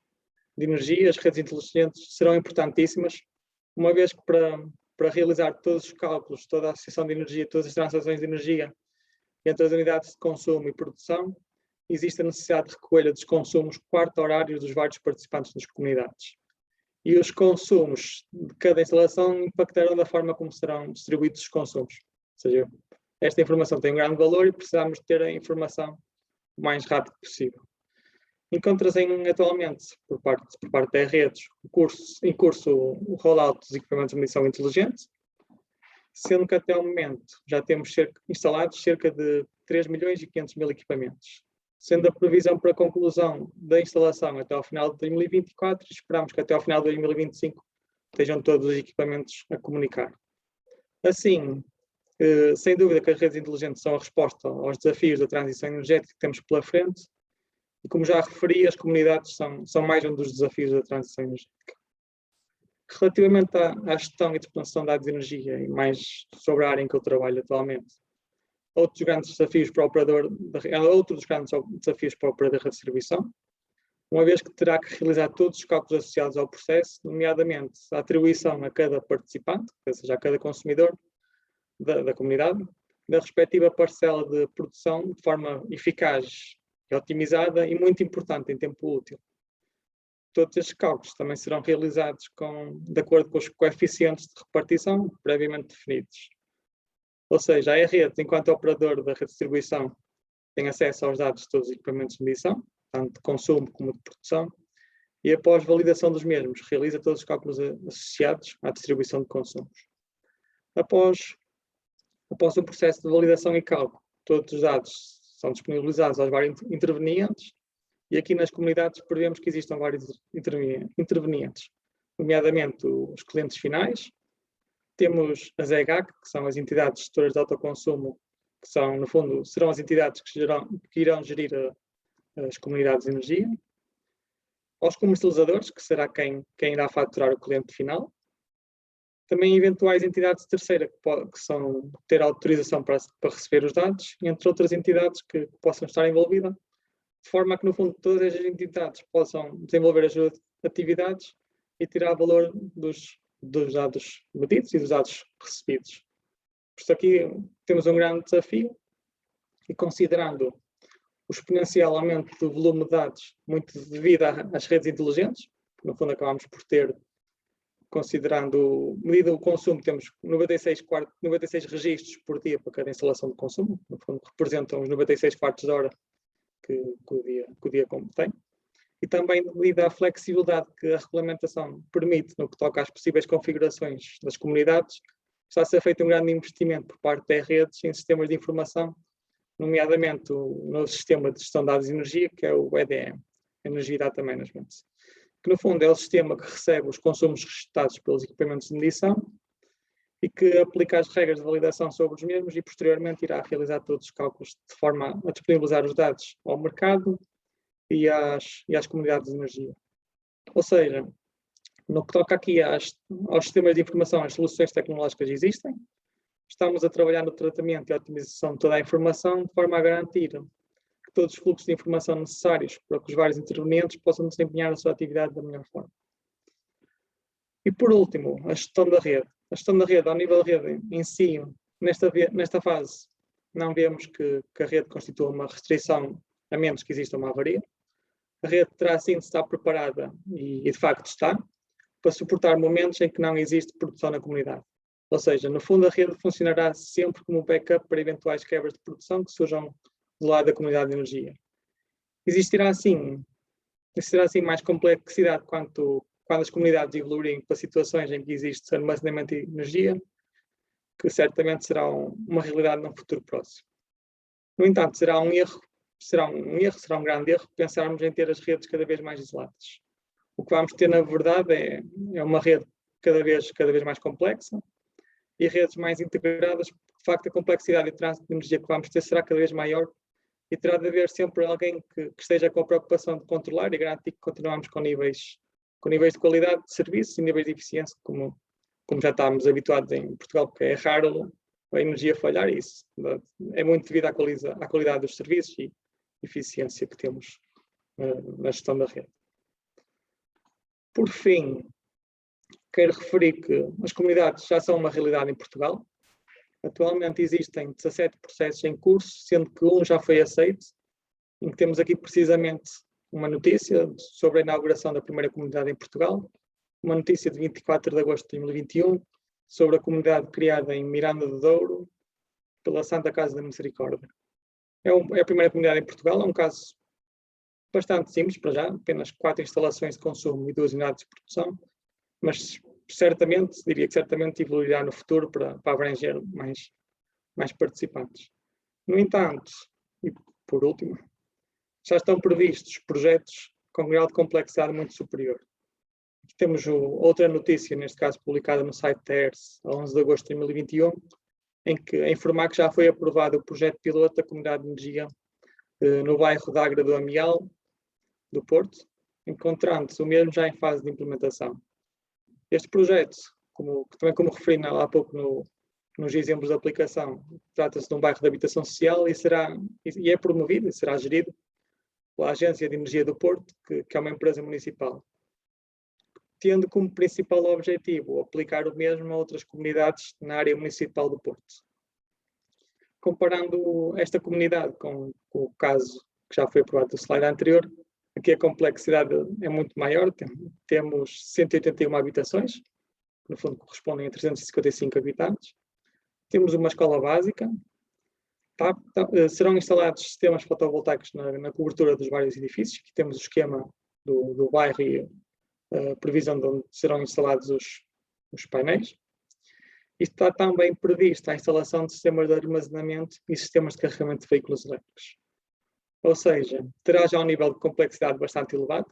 de energia, as redes inteligentes serão importantíssimas, uma vez que para realizar todos os cálculos, toda a associação de energia, todas as transações de energia entre as unidades de consumo e produção, existe a necessidade de recolha dos consumos quarto-horários dos vários participantes das comunidades. E os consumos de cada instalação impactarão da forma como serão distribuídos os consumos. Ou seja, esta informação tem um grande valor e precisamos ter a informação o mais rápido possível. Encontra-se atualmente, por parte da E-Redes, em curso o rollout dos equipamentos de medição inteligente, sendo que até o momento já temos instalados cerca de 3.500.000 equipamentos, sendo a previsão para a conclusão da instalação até ao final de 2024, esperamos que até ao final de 2025 estejam todos os equipamentos a comunicar. Assim, sem dúvida que as redes inteligentes são a resposta aos desafios da transição energética que temos pela frente, e como já referi, as comunidades são mais um dos desafios da transição energética. Relativamente à gestão e dispensação de dados de energia, e mais sobre a área em que eu trabalho atualmente, outro dos grandes desafios para o operador da redistribuição, uma vez que terá que realizar todos os cálculos associados ao processo, nomeadamente a atribuição a cada participante, ou seja, a cada consumidor da comunidade, da respectiva parcela de produção de forma eficaz e otimizada e muito importante em tempo útil. Todos estes cálculos também serão realizados de acordo com os coeficientes de repartição previamente definidos. Ou seja, a rede, enquanto operador da redistribuição, tem acesso aos dados de todos os equipamentos de medição, tanto de consumo como de produção, e após validação dos mesmos, realiza todos os cálculos associados à distribuição de consumos. Após o processo de validação e cálculo, todos os dados são disponibilizados aos vários intervenientes, e aqui nas comunidades prevemos que existam vários intervenientes, nomeadamente os clientes finais. Temos as EGAC, que são as entidades gestoras de autoconsumo, que são, no fundo, serão as entidades que irão gerir as comunidades de energia. Aos comercializadores, que será quem irá faturar o cliente final. Também eventuais entidades terceiras que são ter autorização para receber os dados, entre outras entidades que possam estar envolvidas, de forma a que, no fundo, todas as entidades possam desenvolver as suas atividades e tirar valor dos dados medidos e dos dados recebidos. Por isso aqui temos um grande desafio e, considerando o exponencial aumento do volume de dados, muito devido às redes inteligentes, no fundo acabamos por ter, considerando, medida o consumo, temos 96 registros por dia para cada instalação de consumo, no fundo representam os 96 quartos de hora que o dia contém. E também devido à flexibilidade que a regulamentação permite no que toca às possíveis configurações das comunidades, está a ser feito um grande investimento por parte das redes em sistemas de informação, nomeadamente o novo sistema de gestão de dados de energia, que é o EDM, Energy Data Management, que no fundo é o sistema que recebe os consumos registados pelos equipamentos de medição e que aplica as regras de validação sobre os mesmos e posteriormente irá realizar todos os cálculos de forma a disponibilizar os dados ao mercado e às comunidades de energia. Ou seja, no que toca aqui aos sistemas de informação, as soluções tecnológicas existem, estamos a trabalhar no tratamento e otimização de toda a informação de forma a garantir que todos os fluxos de informação necessários para que os vários intervenientes possam desempenhar a sua atividade da melhor forma. E por último, a gestão da rede. A gestão da rede, ao nível da rede em si, nesta fase, não vemos que a rede constitua uma restrição, a menos que exista uma avaria. A rede terá sim de estar preparada, e de facto está, para suportar momentos em que não existe produção na comunidade. Ou seja, no fundo a rede funcionará sempre como backup para eventuais quebras de produção que surjam do lado da comunidade de energia. Existirá assim mais complexidade quando as comunidades evoluírem para situações em que existe armazenamento de energia, que certamente será uma realidade num futuro próximo. No entanto, será um grande erro pensarmos em ter as redes cada vez mais isoladas. O que vamos ter, na verdade, é uma rede cada vez mais complexa e redes mais integradas. De facto, a complexidade e o trânsito de energia que vamos ter será cada vez maior e terá de haver sempre alguém que esteja com a preocupação de controlar e garantir que continuamos com níveis de qualidade de serviço e níveis de eficiência, como já estamos habituados em Portugal, porque é raro a energia falhar, e isso é muito devido à qualidade dos serviços e eficiência que temos na gestão da rede. Por fim, quero referir que as comunidades já são uma realidade em Portugal. Atualmente existem 17 processos em curso, sendo que um já foi aceito, em que temos aqui precisamente uma notícia sobre a inauguração da primeira comunidade em Portugal, uma notícia de 24 de agosto de 2021, sobre a comunidade criada em Miranda do Douro, pela Santa Casa da Misericórdia. É a primeira comunidade em Portugal, é um caso bastante simples para já, apenas 4 instalações de consumo e 2 unidades de produção, mas diria que certamente evoluirá no futuro para abranger mais participantes. No entanto, e por último, já estão previstos projetos com grau de complexidade muito superior. Aqui temos outra notícia, neste caso publicada no site da ERS, a 11 de agosto de 2021, a informar que já foi aprovado o projeto piloto da Comunidade de Energia no bairro da Agra do Amial, do Porto, encontrando-se o mesmo já em fase de implementação. Este projeto, como referi há pouco nos exemplos de aplicação, trata-se de um bairro de habitação social e é promovido e será gerido pela Agência de Energia do Porto, que é uma empresa municipal, tendo como principal objetivo aplicar o mesmo a outras comunidades na área municipal do Porto. Comparando esta comunidade com o caso que já foi aprovado no slide anterior, aqui a complexidade é muito maior, temos 181 habitações, que no fundo correspondem a 355 habitantes. Temos uma escola básica, serão instalados sistemas fotovoltaicos na cobertura dos vários edifícios, aqui temos o esquema do bairro e a previsão de onde serão instalados os painéis. E está também prevista a instalação de sistemas de armazenamento e sistemas de carregamento de veículos elétricos. Ou seja, terá já um nível de complexidade bastante elevado,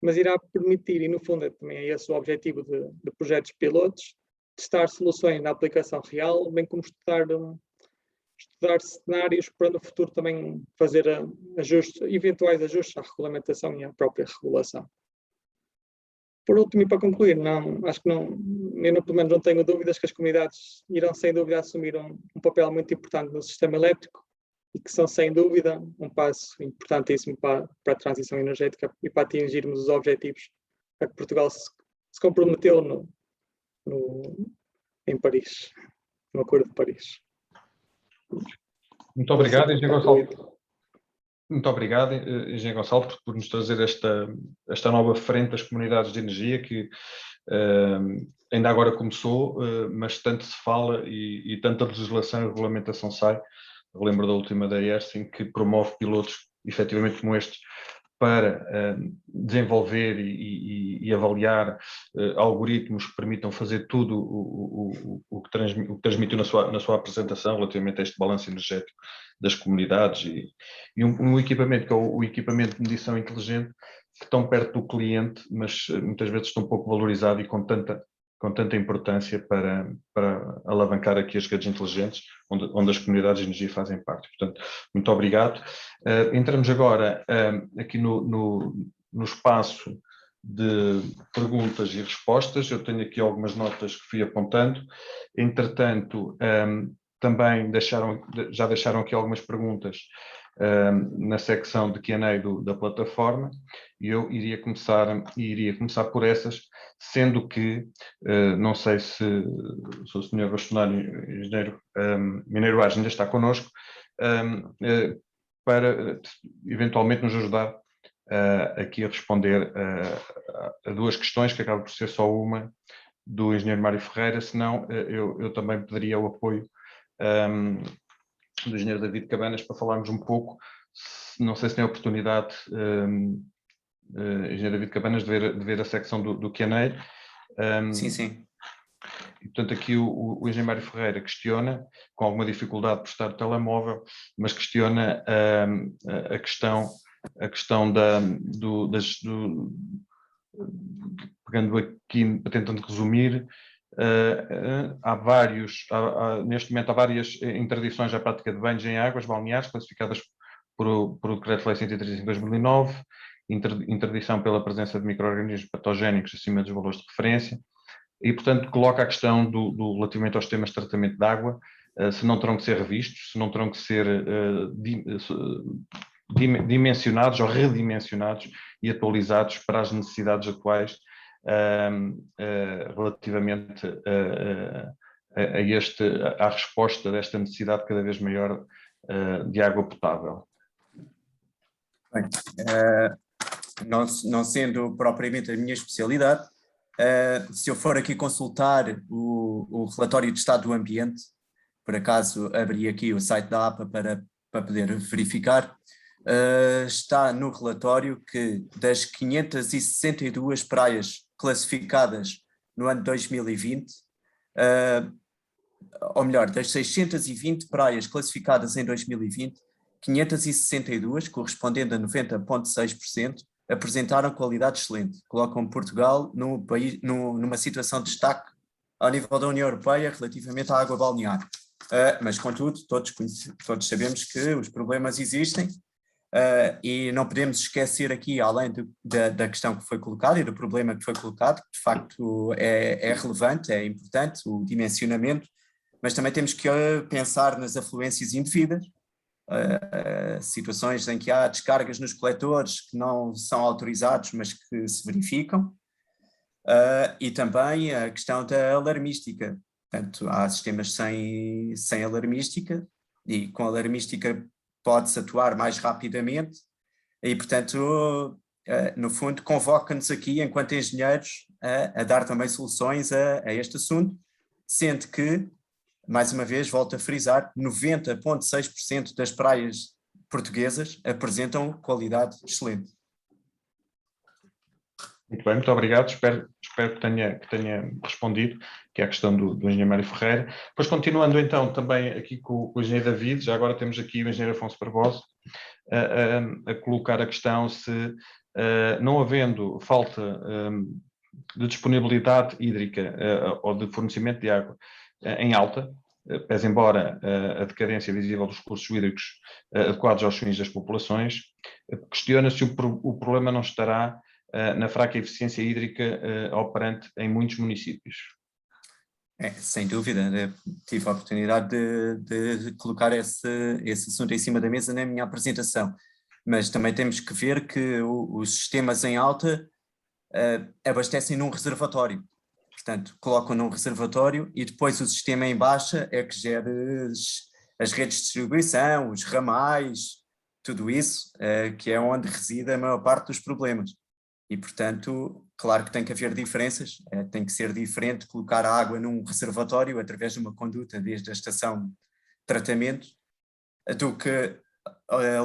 mas irá permitir, e no fundo também é esse o objetivo de projetos pilotos, testar soluções na aplicação real, bem como estudar cenários para no futuro também fazer eventuais ajustes à regulamentação e à própria regulação. Por último, e para concluir, eu pelo menos não tenho dúvidas que as comunidades irão sem dúvida assumir um papel muito importante no sistema elétrico e que são sem dúvida um passo importantíssimo para a transição energética e para atingirmos os objetivos a que Portugal se comprometeu em Paris, no Acordo de Paris. Muito obrigado, Engenheiro Gonçalo. Muito obrigado, Engenheiro Gonçalo, por nos trazer esta nova frente das comunidades de energia que ainda agora começou, mas tanto se fala e tanta legislação e regulamentação sai. Eu lembro da última da ERSIM que promove pilotos, efetivamente como estes, para desenvolver e avaliar algoritmos que permitam fazer tudo o que transmitiu na sua apresentação relativamente a este balanço energético das comunidades e um equipamento que é o equipamento de medição inteligente, que tão perto do cliente, mas muitas vezes tão pouco valorizado e com tanta importância para alavancar aqui as redes inteligentes, onde as comunidades de energia fazem parte. Portanto, muito obrigado. Entramos agora aqui no espaço de perguntas e respostas. Eu tenho aqui algumas notas que fui apontando. Entretanto, também já deixaram aqui algumas perguntas na secção de Q&A da plataforma, e eu iria começar por essas, sendo que não sei se o Sr. Bastonário, engenheiro Mineiro Ares, ainda está connosco, para eventualmente nos ajudar aqui a responder a duas questões, que acaba por ser só uma, do engenheiro Mário Ferreira, senão eu também pediria o apoio do engenheiro David Cabanas para falarmos um pouco, não sei se tem a oportunidade, engenheiro David Cabanas, de ver a secção do Q&A. Sim. E, portanto, aqui o engenheiro Mário Ferreira questiona, com alguma dificuldade por estar no telemóvel, mas questiona a questão pegando aqui, tentando resumir, neste momento há várias interdições à prática de banhos em águas balneares classificadas por o Decreto-Lei 135/2009, interdição pela presença de micro-organismos patogénicos acima dos valores de referência, e, portanto, coloca a questão relativamente aos sistemas de tratamento de água, se não terão que ser revistos, se não terão que ser dimensionados ou redimensionados e atualizados para as necessidades atuais relativamente à resposta desta necessidade cada vez maior de água potável. Bem, não sendo propriamente a minha especialidade, se eu for aqui consultar o relatório de estado do ambiente, por acaso abri aqui o site da APA para poder verificar, está no relatório que das 562 praias classificadas no ano 2020, ou melhor, das 620 praias classificadas em 2020, 562, correspondendo a 90,6%, apresentaram qualidade excelente, colocam Portugal numa situação de destaque ao nível da União Europeia relativamente à água balnear. Mas, contudo, todos sabemos que os problemas existem e não podemos esquecer aqui, além da questão que foi colocada e do problema que foi colocado, que de facto é relevante, é importante, o dimensionamento mas também temos que pensar nas afluências indevidas, situações em que há descargas nos coletores que não são autorizados, mas que se verificam, e também a questão da alarmística. Portanto, há sistemas sem alarmística, e com alarmística pode-se atuar mais rapidamente, e portanto, no fundo, convoca-nos aqui, enquanto engenheiros, a dar também soluções a este assunto, sendo que, mais uma vez, volto a frisar, 90,6% das praias portuguesas apresentam qualidade excelente. Muito bem, muito obrigado. Espero que tenha respondido, que é a questão do engenheiro Mário Ferreira. Depois, continuando então também aqui com o engenheiro David, já agora temos aqui o engenheiro Afonso Barbosa, a colocar a questão se, não havendo falta de disponibilidade hídrica ou de fornecimento de água em alta, pese embora a decadência visível dos recursos hídricos adequados aos fins das populações, questiona-se se o problema não estará na fraca eficiência hídrica operante em muitos municípios. Sem dúvida, tive a oportunidade de colocar esse assunto em cima da mesa na minha apresentação, mas também temos que ver que os sistemas em alta abastecem num reservatório, portanto colocam num reservatório e depois o sistema em baixa é que gera as redes de distribuição, os ramais, tudo isso, que é onde reside a maior parte dos problemas. E, portanto, claro que tem que haver diferenças, tem que ser diferente colocar a água num reservatório através de uma conduta desde a estação de tratamento do que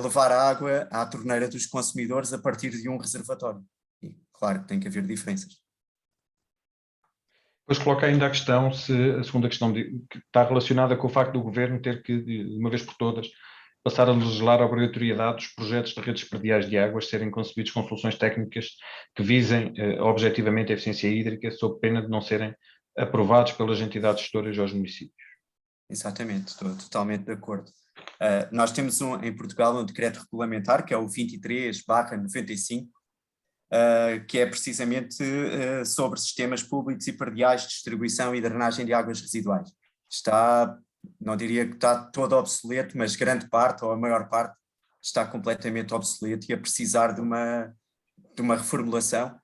levar a água à torneira dos consumidores a partir de um reservatório. E, claro que tem que haver diferenças. Depois coloca ainda a questão, a segunda questão que está relacionada com o facto do Governo ter que, de uma vez por todas, passar a legislar a obrigatoriedade dos projetos de redes perdiais de águas serem concebidos com soluções técnicas que visem objetivamente a eficiência hídrica, sob pena de não serem aprovados pelas entidades gestoras aos municípios. Exatamente, estou totalmente de acordo. Nós temos em Portugal um decreto regulamentar, que é o 23/95, que é precisamente sobre sistemas públicos e perdiais de distribuição e drenagem de águas residuais. Está, não diria que está todo obsoleto, mas grande parte, ou a maior parte, está completamente obsoleto e a precisar de uma reformulação.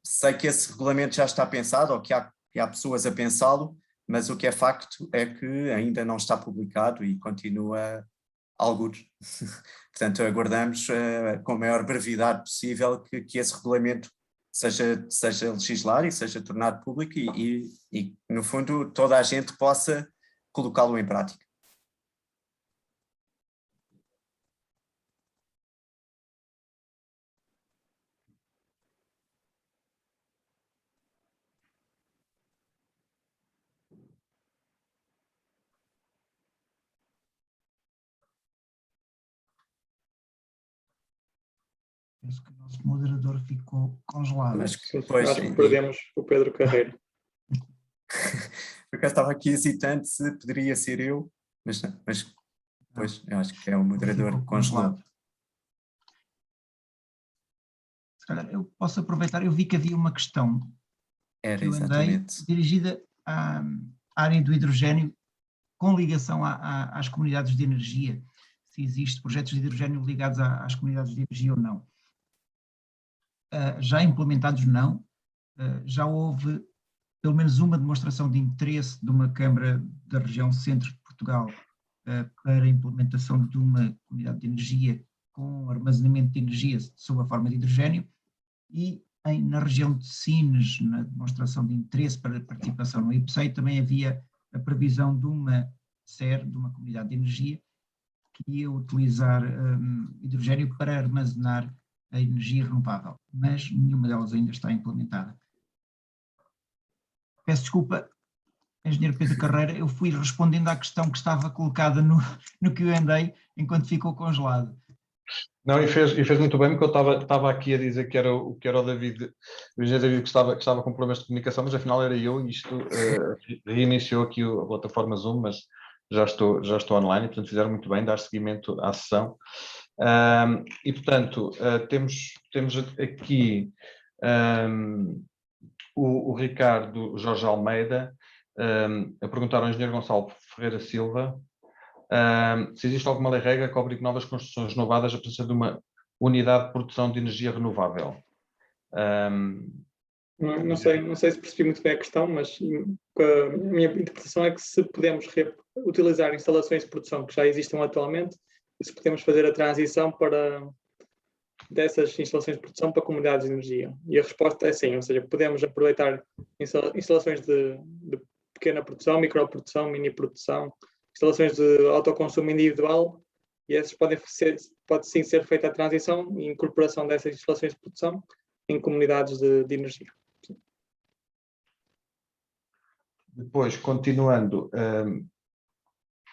Sei que esse regulamento já está pensado, ou que há pessoas a pensá-lo, mas o que é facto é que ainda não está publicado e continua algures. Portanto, aguardamos com a maior brevidade possível que esse regulamento seja legislado e seja tornado público e, no fundo, toda a gente possa colocá-lo em prática. Penso que o nosso moderador ficou congelado. Mas Acho que perdemos o Pedro Carreiro. Porque eu estava aqui hesitante se poderia ser eu, mas pois, eu acho que é o moderador congelado. Se calhar eu posso aproveitar, eu vi que havia uma questão Era que eu andei exatamente. dirigida à área do hidrogênio com ligação às comunidades de energia, se existe projetos de hidrogênio ligados às comunidades de energia ou não. Já implementados não, já houve pelo menos uma demonstração de interesse de uma Câmara da região centro de Portugal para a implementação de uma comunidade de energia com armazenamento de energia sob a forma de hidrogênio e na região de Sines, na demonstração de interesse para participação no IPCEI, também havia a previsão de uma SER, de uma comunidade de energia, que ia utilizar hidrogênio para armazenar a energia renovável, mas nenhuma delas ainda está implementada. Peço desculpa, engenheiro Pedro Carreira, eu fui respondendo à questão que estava colocada no Q&A enquanto ficou congelado. Não, e fez muito bem, porque eu estava aqui a dizer que era o David, o engenheiro David que estava com problemas de comunicação, mas afinal era eu, e isto reiniciou aqui a plataforma Zoom, mas já estou online, e portanto fizeram muito bem dar seguimento à sessão. E portanto, temos aqui o Ricardo Jorge Almeida, a perguntar ao engenheiro Gonçalo Ferreira Silva se existe alguma lei regra que obrigue novas construções renovadas a precisar de uma unidade de produção de energia renovável. Não sei se percebi muito bem a questão, mas a minha interpretação é que se podemos utilizar instalações de produção que já existam atualmente, e se podemos fazer a transição dessas instalações de produção para comunidades de energia. E a resposta é sim, ou seja, podemos aproveitar instalações de pequena produção, microprodução, mini produção, instalações de autoconsumo individual, e essas pode sim ser feita a transição e incorporação dessas instalações de produção em comunidades de energia. Depois, continuando,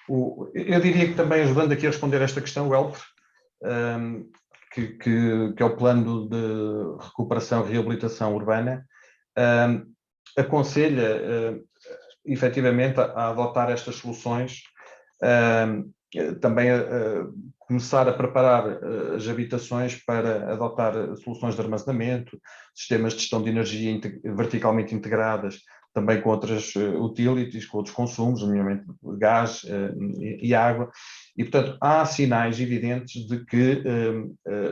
eu diria que também ajudando aqui a responder esta questão, o Elfer, que é o plano de recuperação e reabilitação urbana, aconselha efetivamente a adotar estas soluções, também começar a preparar as habitações para adotar soluções de armazenamento, sistemas de gestão de energia verticalmente integradas, também com outras utilities, com outros consumos, nomeadamente gás e água. E, portanto, há sinais evidentes de que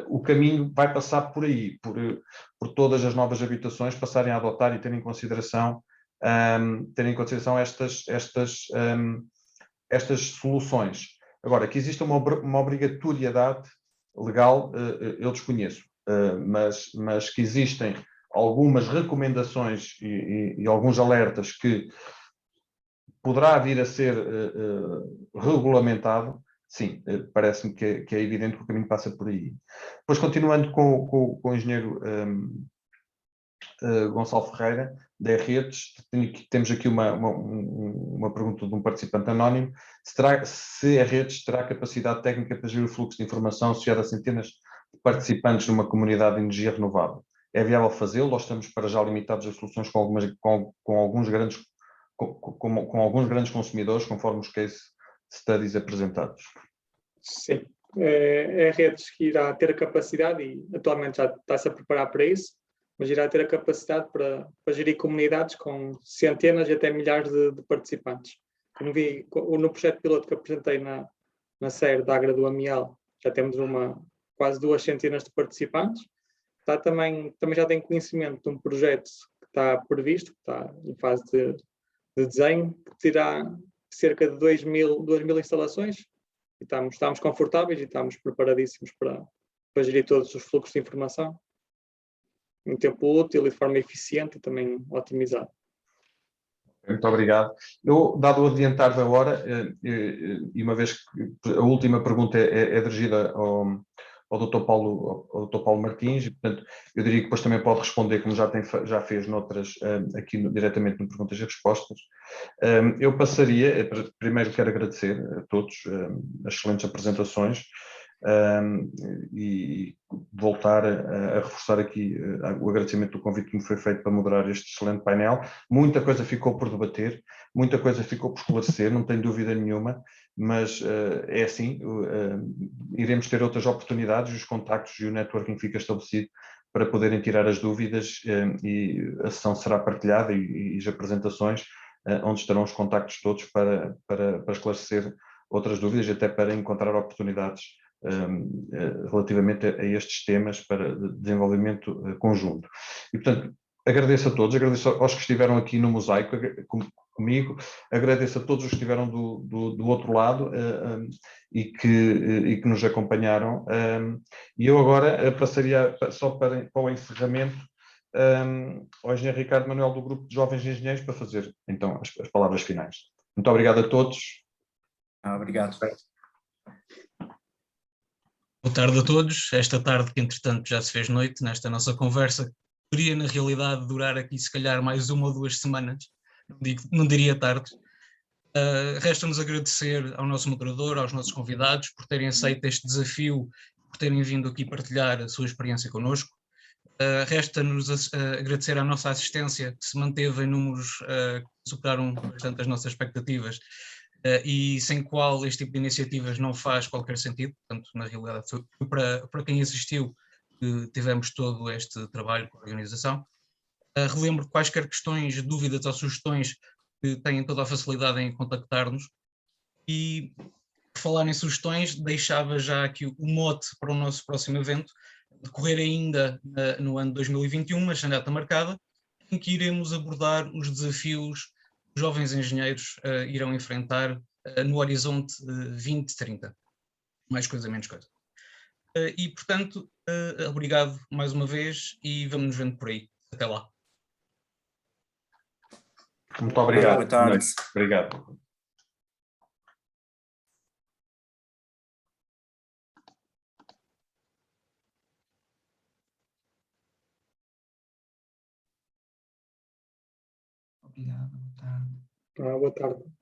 o caminho vai passar por aí, por todas as novas habitações passarem a adotar e terem em consideração estas soluções. Agora, que existe uma obrigatoriedade legal, eu desconheço, mas que existem algumas recomendações e alguns alertas que poderá vir a ser regulamentado, sim, parece-me que é evidente que o caminho passa por aí. Depois, continuando com o engenheiro Gonçalo Ferreira, da Redes, temos aqui uma pergunta de um participante anónimo, se a Redes terá capacidade técnica para gerir o fluxo de informação associado a centenas de participantes numa comunidade de energia renovável. É viável fazê-lo ou estamos para já limitados a soluções com alguns grandes consumidores, conforme os case studies apresentados? Sim, é a Redes que irá ter a capacidade, e atualmente já está-se a preparar para isso, mas irá ter a capacidade para gerir comunidades com centenas e até milhares de participantes. Como vi no projeto piloto que apresentei na série da Agra do Amial, já temos quase 2 centenas de participantes. Também já tem conhecimento de um projeto que está previsto, que está em fase de desenho, que terá cerca de 2.000 instalações, e estamos confortáveis e estamos preparadíssimos para gerir todos os fluxos de informação em tempo útil e de forma eficiente e também otimizada. Muito obrigado. Dado o adiantar da hora, e uma vez que a última pergunta é dirigida ao Dr. Paulo Martins, e, portanto, eu diria que depois também pode responder, como já fez noutras, aqui diretamente no Perguntas e Respostas. Eu passaria, primeiro quero agradecer a todos as excelentes apresentações, e voltar a reforçar aqui o agradecimento do convite que me foi feito para moderar este excelente painel. Muita coisa ficou por debater, muita coisa ficou por esclarecer, não tenho dúvida nenhuma, mas é assim, iremos ter outras oportunidades, os contactos e o networking fica estabelecido para poderem tirar as dúvidas, e a sessão será partilhada e as apresentações, onde estarão os contactos todos para esclarecer outras dúvidas e até para encontrar oportunidades relativamente a estes temas para desenvolvimento conjunto. E, portanto, agradeço a todos, agradeço aos que estiveram aqui no mosaico comigo, agradeço a todos os que estiveram do outro lado e que nos acompanharam. E eu agora passaria só para o encerramento ao engenheiro Ricardo Manuel do Grupo de Jovens Engenheiros para fazer então as palavras finais. Muito obrigado a todos. Obrigado. Boa tarde a todos. Esta tarde, que entretanto já se fez noite, nesta nossa conversa, poderia na realidade durar aqui se calhar mais 1 ou 2 semanas, não diria tarde. Resta-nos agradecer ao nosso moderador, aos nossos convidados, por terem aceito este desafio, por terem vindo aqui partilhar a sua experiência connosco. Resta-nos agradecer à nossa assistência, que se manteve em números que superaram bastante as nossas expectativas, e sem qual este tipo de iniciativas não faz qualquer sentido. Portanto, na realidade, para quem assistiu, tivemos todo este trabalho com a organização. Relembro que quaisquer questões, dúvidas ou sugestões que têm toda a facilidade em contactar-nos. E, por falar em sugestões, deixava já aqui o mote para o nosso próximo evento, decorrer ainda no ano 2021, mas sem data marcada, em que iremos abordar os desafios que os jovens engenheiros irão enfrentar no horizonte 2030. Mais coisa, menos coisa. E, portanto, obrigado mais uma vez e vamos nos vendo por aí. Até lá. Muito obrigado. Boa tarde. Obrigado. Obrigado, boa tarde. Boa tarde.